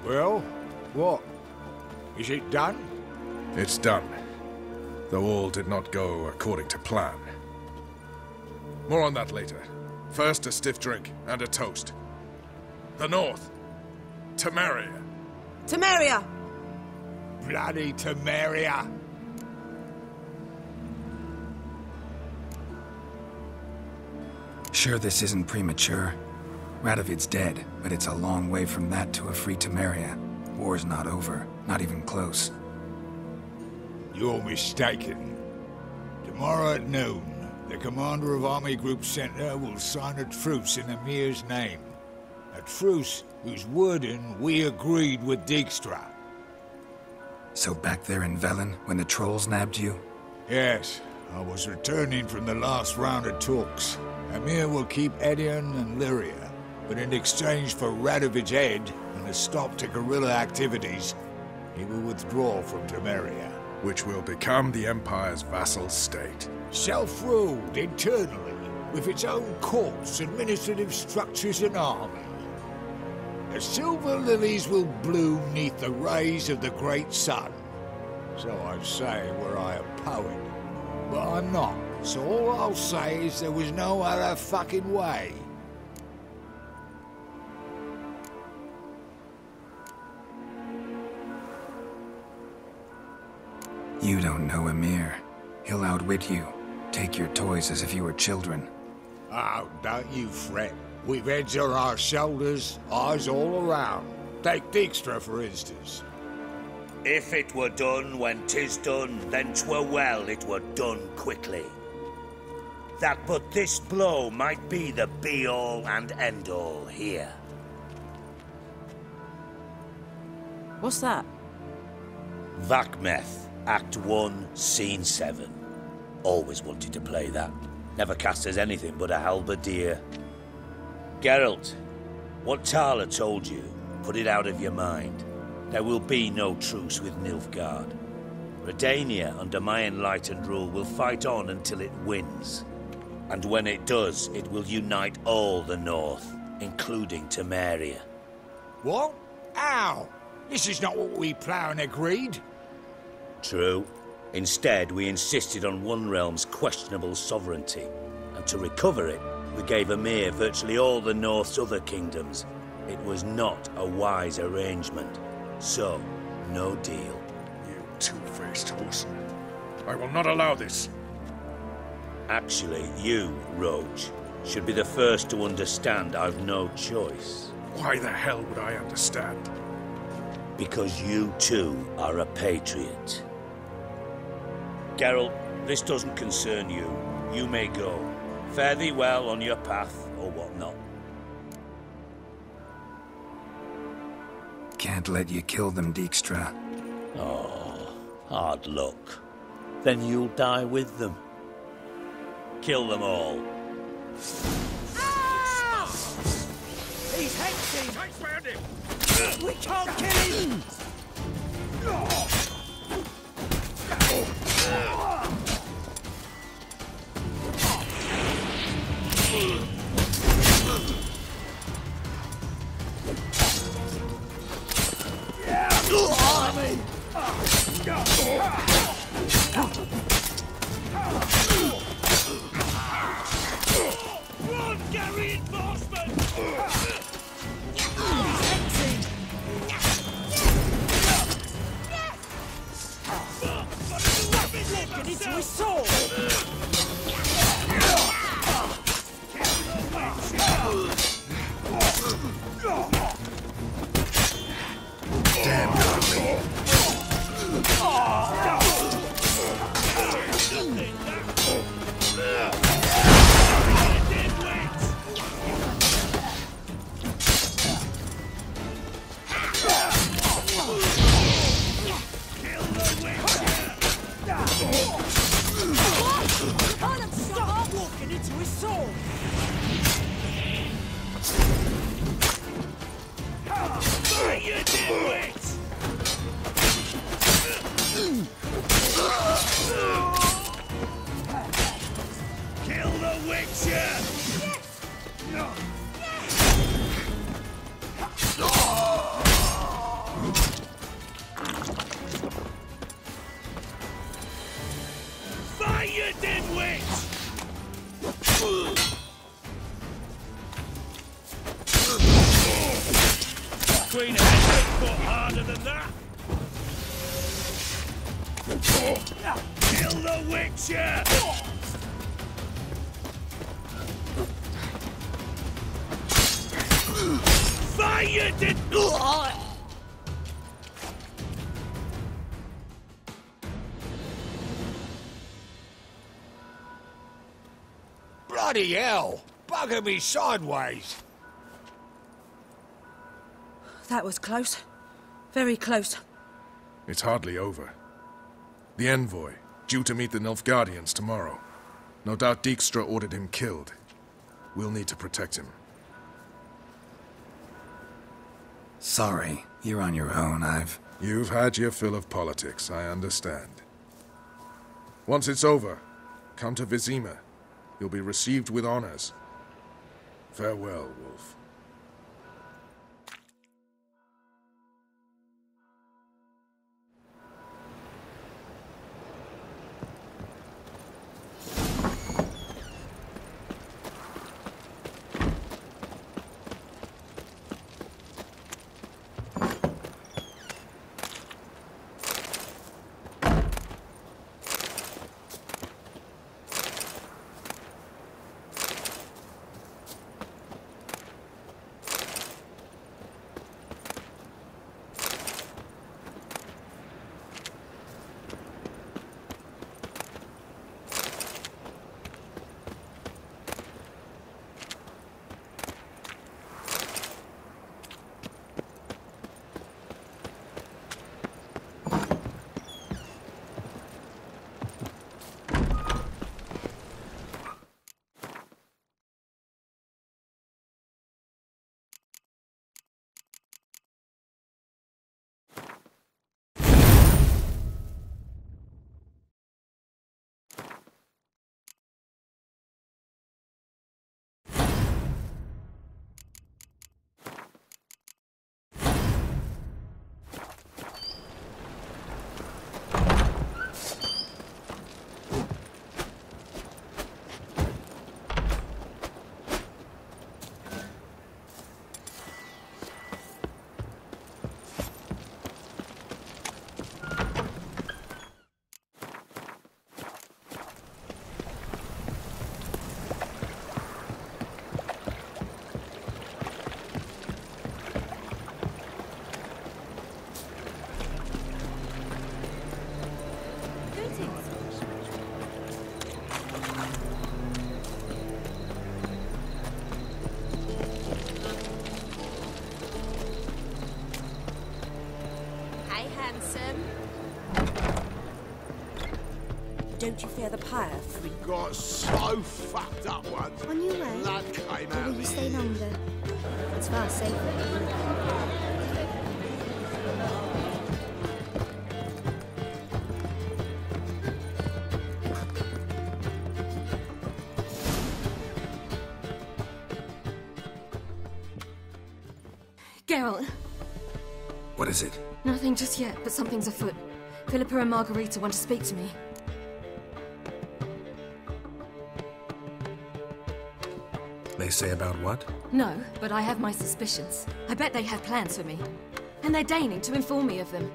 Well, what? Is it done? It's done. Though all did not go according to plan. More on that later. First, a stiff drink and a toast. The North. Temeria. Temeria! bloody Temeria! Sure this isn't premature? Radovid's dead, but it's a long way from that to a free Temeria. War's not over, not even close. You're mistaken. Tomorrow at noon, the commander of Army Group Center will sign a truce in Emir's name. A truce whose wording we agreed with Dijkstra. So back there in Velen, when the trolls nabbed you? Yes, I was returning from the last round of talks. Emir will keep Edion and Lyria, but in exchange for Radovid's head and a stop to guerrilla activities, he will withdraw from Temeria. Which will become the Empire's vassal state. Self-ruled internally, with its own courts, administrative structures and army. The silver lilies will bloom neath the rays of the great sun. So I say were I a poet. But I'm not, so all I'll say is there was no other fucking way. You don't know Emir. He'll outwit you. Take your toys as if you were children. Oh, don't you fret. We've heads on our shoulders, eyes all around. Take Dijkstra, for instance. If it were done when 'tis done, then 'twere well it were done quickly. That but this blow might be the be-all and end-all here. What's that? Vakmeth, Act 1, Scene 7. Always wanted to play that. Never cast as anything but a halberdier. Geralt, what Tala told you, put it out of your mind. There will be no truce with Nilfgaard. Redania, under my enlightened rule, will fight on until it wins. And when it does, it will unite all the North, including Temeria. What? How? This is not what we planned and agreed. True. Instead, we insisted on one realm's questionable sovereignty, and to recover it, we gave Emir virtually all the North's other kingdoms. It was not a wise arrangement. So, no deal. You two-faced horse. I will not allow this. Actually, you, Roach, should be the first to understand I've no choice. Why the hell would I understand? Because you too are a patriot. Geralt, this doesn't concern you. You may go. Fare thee well on your path, or whatnot. Can't let you kill them, Dijkstra. Oh, hard luck. Then you'll die with them. Kill them all. Ah! He's hexing! I found him! We can't kill him! Run, get reinforcement! Get into his sword! Damn godly. Stop walking into his sword! You dimwit! Kill the Witcher! Fire, you dimwit! Queen Henry fought harder than that. Kill the Witcher! Fire the... Bloody hell! Bugger me sideways! That was close. Very close. It's hardly over. The envoy, due to meet the Nilfgaardians tomorrow. No doubt Dijkstra ordered him killed. We'll need to protect him. Sorry, you're on your own. You've had your fill of politics, I understand. Once it's over, come to Vizima. You'll be received with honors. Farewell, Wolf. Don't you fear the pyre? We got so fucked up once. On your way? Blood came Or out. will you stay longer? It's far safer. Geralt. What is it? Nothing just yet, but something's afoot. Philippa and Margarita want to speak to me. They say about what? No, but I have my suspicions. I bet they have plans for me. And they're deigning to inform me of them.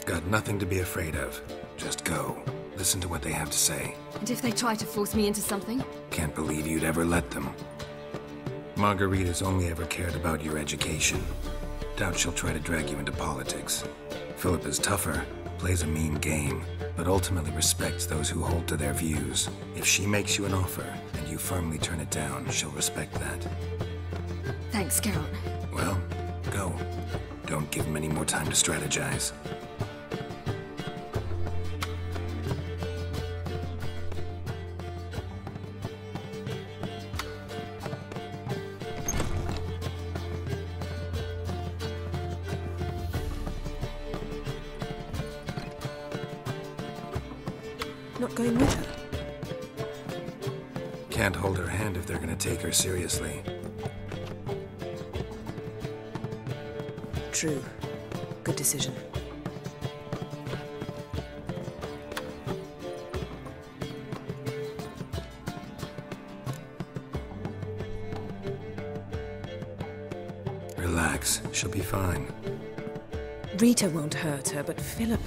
Got nothing to be afraid of. Just go. Listen to what they have to say. And if they try to force me into something? Can't believe you'd ever let them. Margarita's only ever cared about your education. Doubt she'll try to drag you into politics. Philippa's tougher, plays a mean game, but ultimately respects those who hold to their views. If she makes you an offer, and you firmly turn it down, she'll respect that. Thanks, Geralt. Well, go. Don't give him any more time to strategize. Not going with her? Can't hold her hand if they're gonna take her seriously. True. Good decision. Relax, she'll be fine. Rita won't hurt her, but Philippa,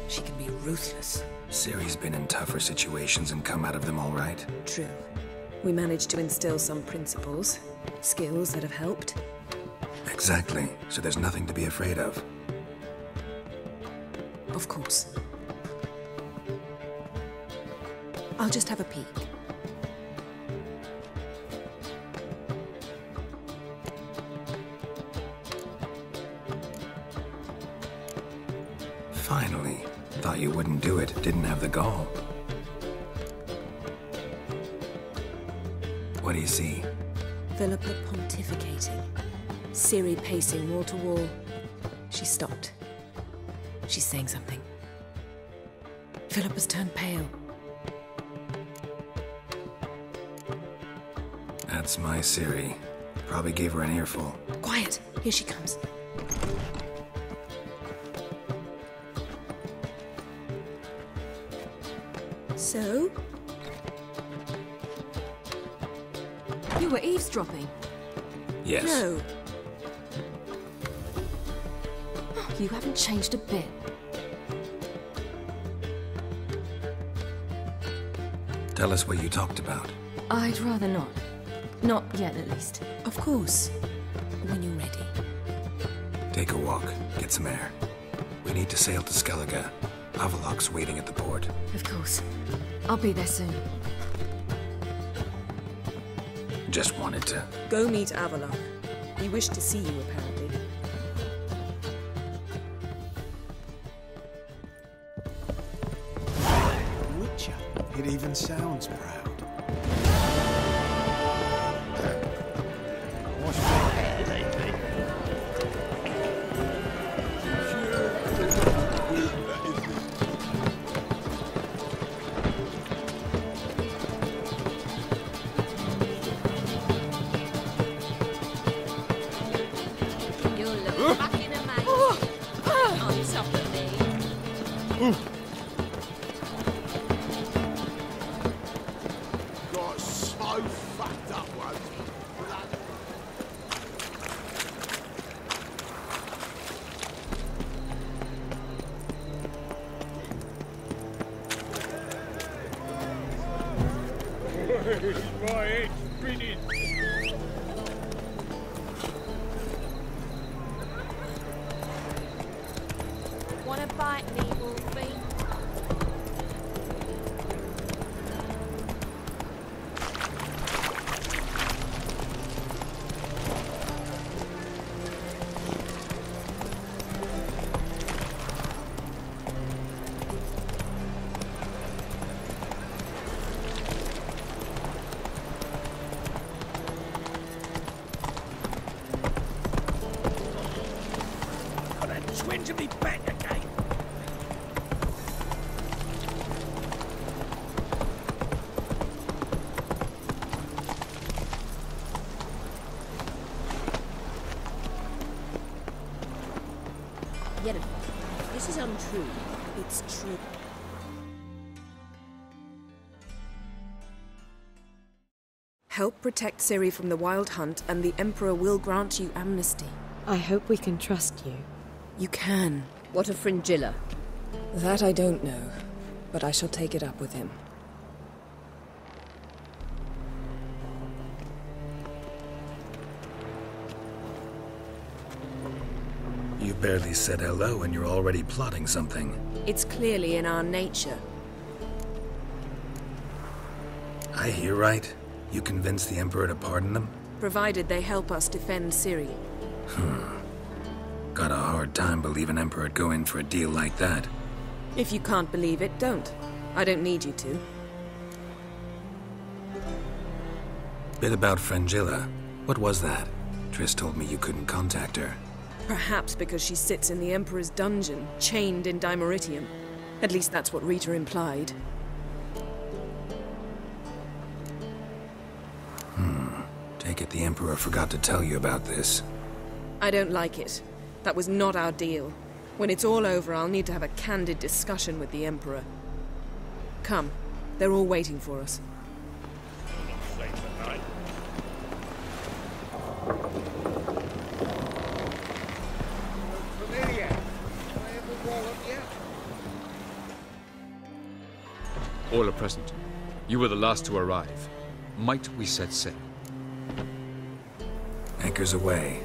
she can be ruthless. Ciri's been in tougher situations and come out of them all right. True. We managed to instill some principles, skills that have helped. Exactly. So there's nothing to be afraid of. Of course. I'll just have a peek. Finally. Thought you wouldn't do it. Didn't have the gall. What do you see? Philippa pontificating. Ciri pacing wall to wall. She stopped. She's saying something. Philippa's turned pale. That's my Ciri. Probably gave her an earful. Quiet! Here she comes. So? You were eavesdropping? Yes. No. You haven't changed a bit. Tell us what you talked about. I'd rather not. Not yet, at least. Of course. When you're ready. Take a walk. Get some air. We need to sail to Skellige. Avalok's waiting at the port. Of course. I'll be there soon. Just wanted to... Go meet Avalok. He wished to see you, apparently. Witcher. It even sounds proud. What's your hair lately? You look fucking amazing. On top of me. Got so fucked up once. My head's spinning. Wanna bite me, Wolfie? Got that twinge of me back again. Yennefer, this is untrue. It's true. Help protect Ciri from the Wild Hunt, and the Emperor will grant you amnesty. I hope we can trust you. You can. What of Fringilla? That I don't know, but I shall take it up with him. You barely said hello and you're already plotting something. It's clearly in our nature. I hear right. You convinced the Emperor to pardon them? Provided they help us defend Ciri. Got a hard time believing Emperor'd go in for a deal like that. If you can't believe it, don't. I don't need you to. Bit about Fringilla. What was that? Triss told me you couldn't contact her. Perhaps because she sits in the Emperor's dungeon, chained in Dimeritium. At least that's what Rita implied. Take it the Emperor forgot to tell you about this. I don't like it. That was not our deal. When it's all over, I'll need to have a candid discussion with the Emperor. Come. They're all waiting for us. Familiar. all are present. You were the last to arrive. Might we set sail? Anchors away.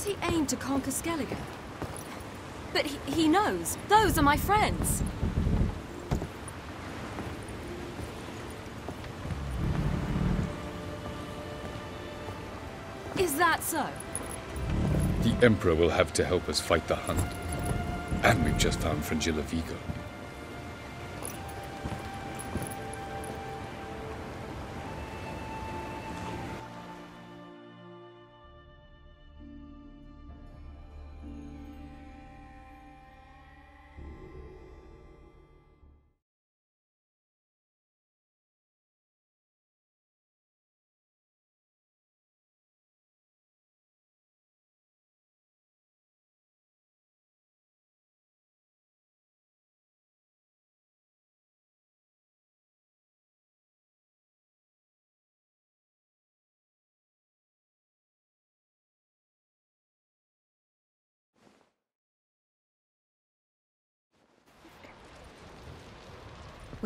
He aimed to conquer Skellige. But he knows. Those are my friends. Is that so? The Emperor will have to help us fight the Hunt. And we've just found Fringilla Vigo.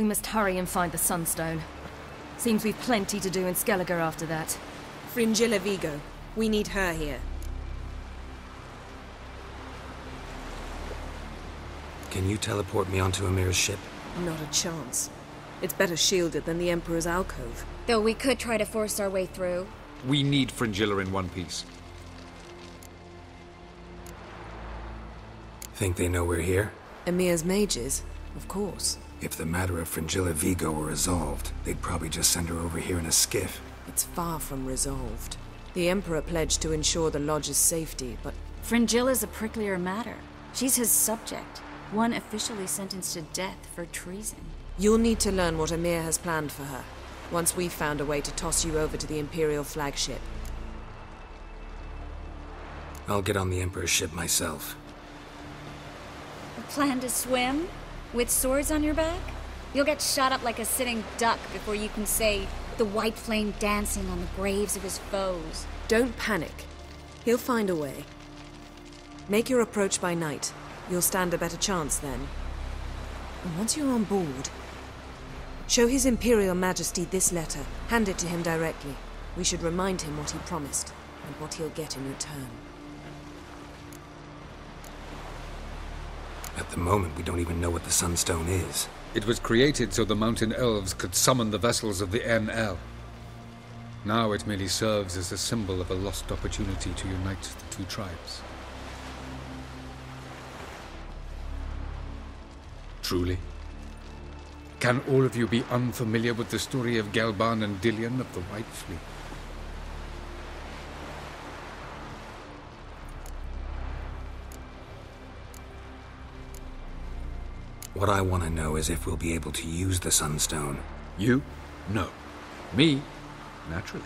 We must hurry and find the Sunstone. Seems we've plenty to do in Skellige after that. Fringilla Vigo. We need her here. Can you teleport me onto Amir's ship? Not a chance. It's better shielded than the Emperor's alcove. Though we could try to force our way through. We need Fringilla in one piece. Think they know we're here? Amir's mages? Of course. If the matter of Fringilla Vigo were resolved, they'd probably just send her over here in a skiff. It's far from resolved. The Emperor pledged to ensure the Lodge's safety, but... Fringilla's a pricklier matter. She's his subject. One officially sentenced to death for treason. You'll need to learn what Amir has planned for her, once we've found a way to toss you over to the Imperial flagship. I'll get on the Emperor's ship myself. Plan to swim? With swords on your back? You'll get shot up like a sitting duck before you can say the white flame dancing on the graves of his foes. Don't panic. He'll find a way. Make your approach by night. You'll stand a better chance then. And once you're on board, show His Imperial Majesty this letter. Hand it to him directly. We should remind him what he promised, and what he'll get in return. At the moment, we don't even know what the Sunstone is. It was created so the Mountain Elves could summon the vessels of the NL. Now it merely serves as a symbol of a lost opportunity to unite the two tribes. Truly? Can all of you be unfamiliar with the story of Gelban and Dillion of the White Fleet? What I want to know is if we'll be able to use the Sunstone. You? No. Me? Naturally.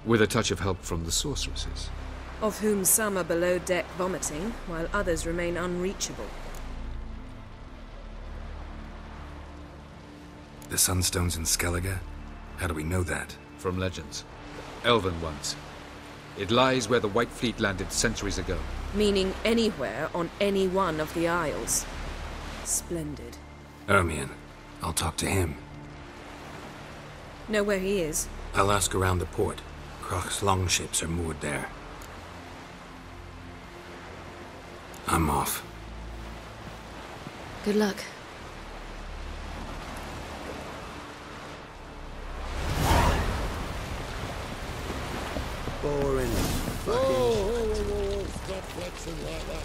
With a touch of help from the Sorceresses. Of whom some are below deck vomiting, while others remain unreachable. The Sunstone's in Skellige? How do we know that? From legends. Elven ones. It lies where the White Fleet landed centuries ago. Meaning anywhere on any one of the Isles. Splendid. Ermion. I'll talk to him. Know where he is? I'll ask around the port. Croc's longships are moored there. I'm off. Good luck. Boring. Whoa, stop flexing like that.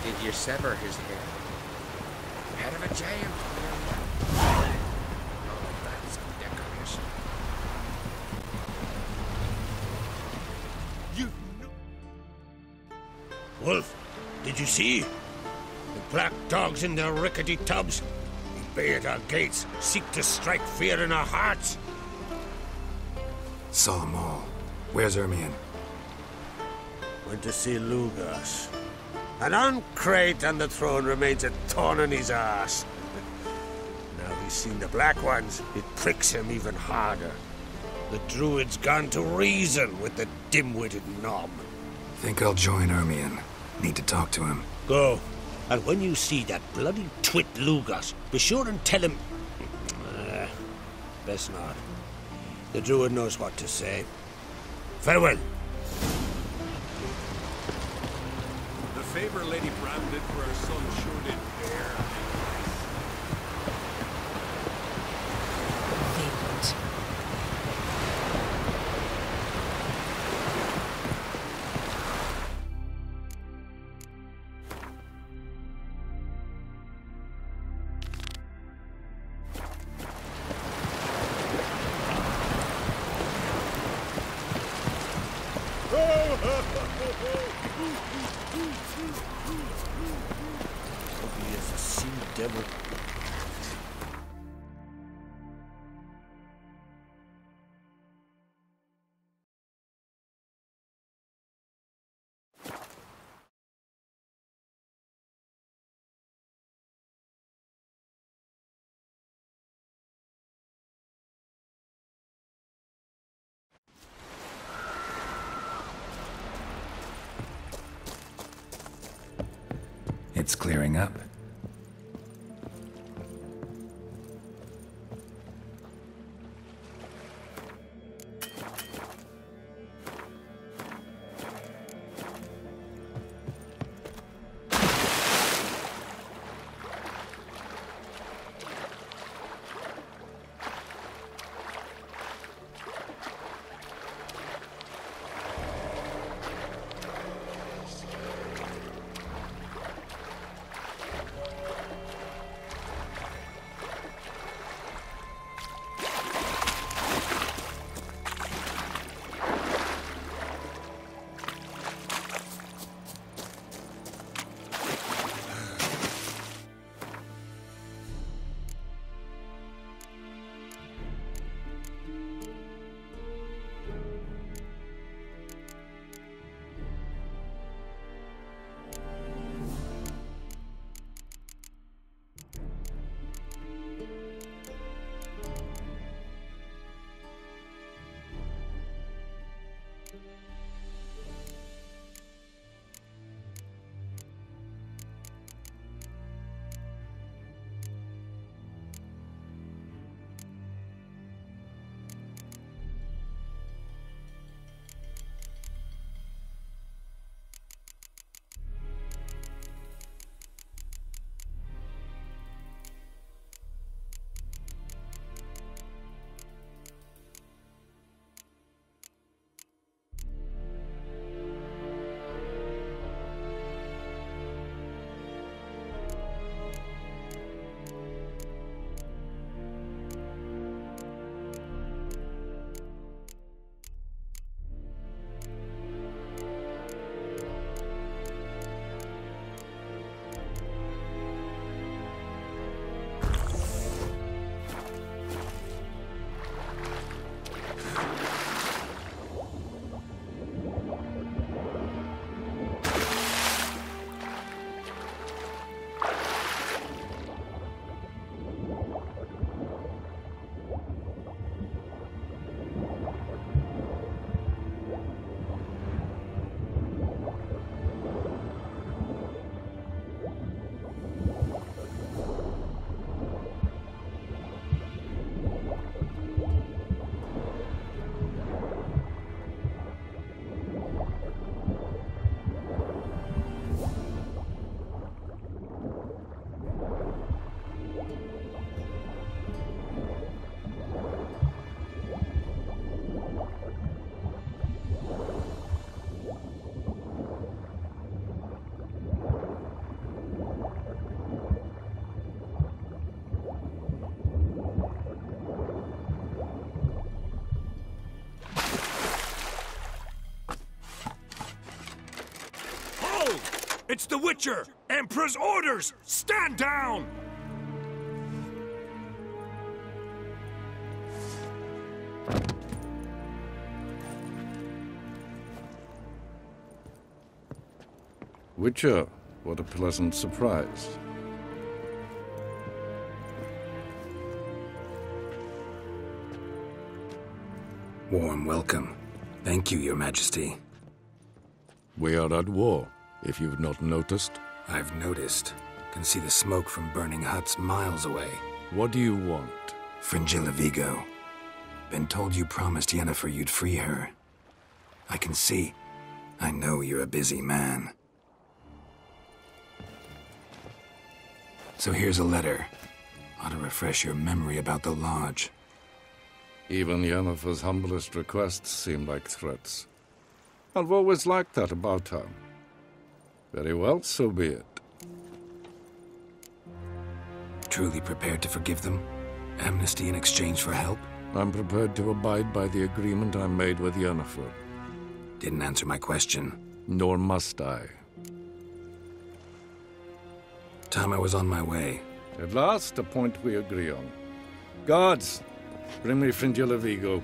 Did you sever his head? Head of a giant. Oh, that's decoration. Wolf, did you see? The black dogs in their rickety tubs. They bay at our gates, seek to strike fear in our hearts. Saw them all. Where's Ermion? Went to see Lugas. And on Crate on the throne remains a thorn in his arse. Now he's seen the black ones, it pricks him even harder. The druid's gone to reason with the dim-witted knob. Think I'll join Ermion. Need to talk to him. Go. And when you see that bloody twit Lugas, be sure and tell him... best not. The druid knows what to say. Farewell. The favor Lady Bran did for her son sure did bear. Ugly as a sea devil. It's clearing up. It's the Witcher! Emperor's orders! Stand down! Witcher, what a pleasant surprise. Warm welcome. Thank you, Your Majesty. We are at war, if you've not noticed. I've noticed. Can see the smoke from burning huts miles away. What do you want? Fringilla Vigo. Been told you promised Yennefer you'd free her. I can see. I know you're a busy man. So here's a letter. Ought to refresh your memory about the Lodge. Even Yennefer's humblest requests seem like threats. I've always liked that about her. Very well, so be it. Truly prepared to forgive them? Amnesty in exchange for help? I'm prepared to abide by the agreement I made with Yennefer. Didn't answer my question. Nor must I. Time I was on my way. At last, a point we agree on. Guards, bring me Fringilla Vigo.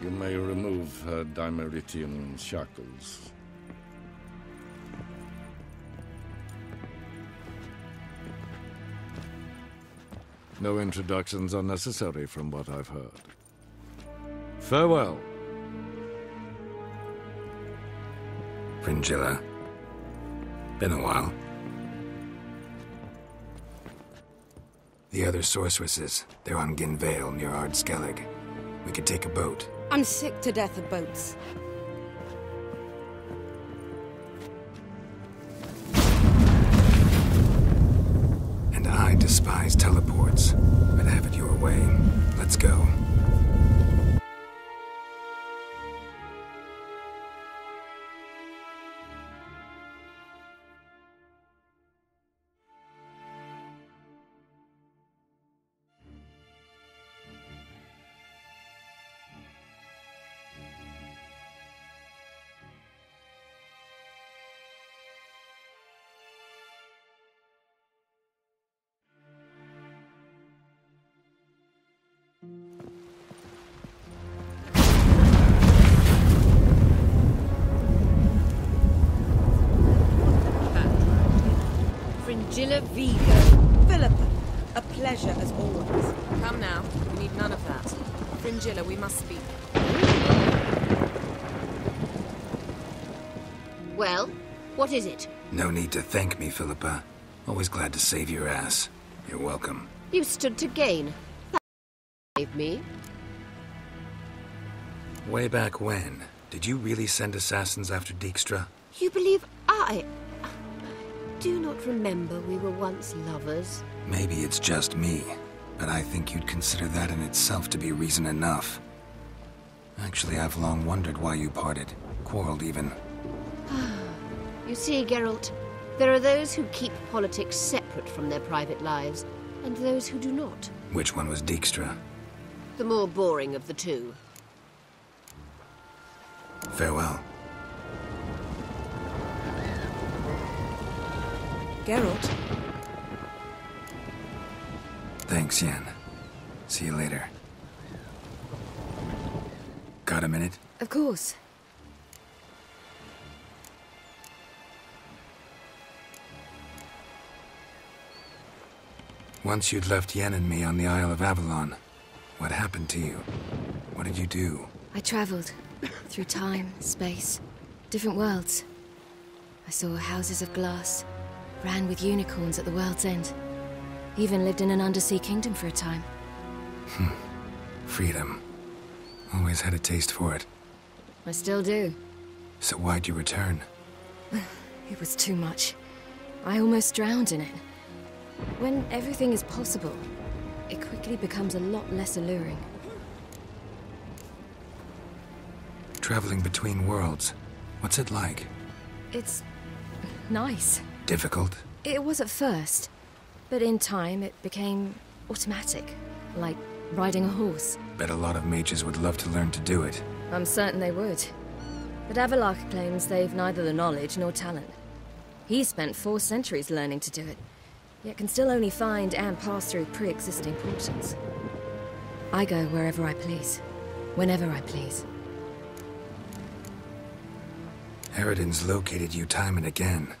You may remove her Dimeritian shackles. No introductions are necessary from what I've heard. Farewell. Fringilla. Been a while. The other sorceresses, they're on Ginvale near Ardskellig. We could take a boat. I'm sick to death of boats. And I despise teleports, but have it your way. Let's go. Fringilla Vigo. Philippa, a pleasure as always. Come now, we need none of that. Fringilla, we must speak. Well, what is it? No need to thank me, Philippa. Always glad to save your ass. You're welcome. You stood to gain. That saved me. Way back when, did you really send assassins after Dijkstra? You believe I do not remember we were once lovers? Maybe it's just me, but I think you'd consider that in itself to be reason enough. Actually, I've long wondered why you parted. Quarreled even. You see, Geralt, there are those who keep politics separate from their private lives, and those who do not. Which one was Dijkstra? The more boring of the two. Farewell. Geralt? Thanks, Yen. See you later. Got a minute? Of course. Once you'd left Yen and me on the Isle of Avalon, what happened to you? What did you do? I traveled through time, space, different worlds. I saw houses of glass, ran with unicorns at the world's end. Even lived in an undersea kingdom for a time. Freedom. Always had a taste for it. I still do. So why'd you return? It was too much. I almost drowned in it. When everything is possible, it quickly becomes a lot less alluring. Traveling between worlds, what's it like? It's nice. Difficult? It was at first, but in time it became automatic, like riding a horse. Bet a lot of mages would love to learn to do it. I'm certain they would. But Avalark claims they've neither the knowledge nor talent. He spent 4 centuries learning to do it, yet can still only find and pass through pre-existing portals. I go wherever I please, whenever I please. Eridan's located you time and again.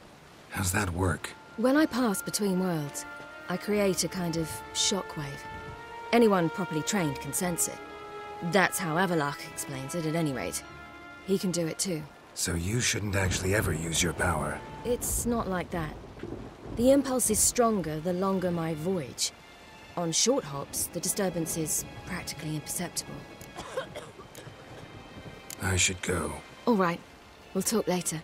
How's that work? When I pass between worlds, I create a kind of shockwave. Anyone properly trained can sense it. That's how Avalok explains it, at any rate. He can do it too. So you shouldn't actually ever use your power. It's not like that. The impulse is stronger the longer my voyage. On short hops, the disturbance is practically imperceptible. I should go. All right. We'll talk later.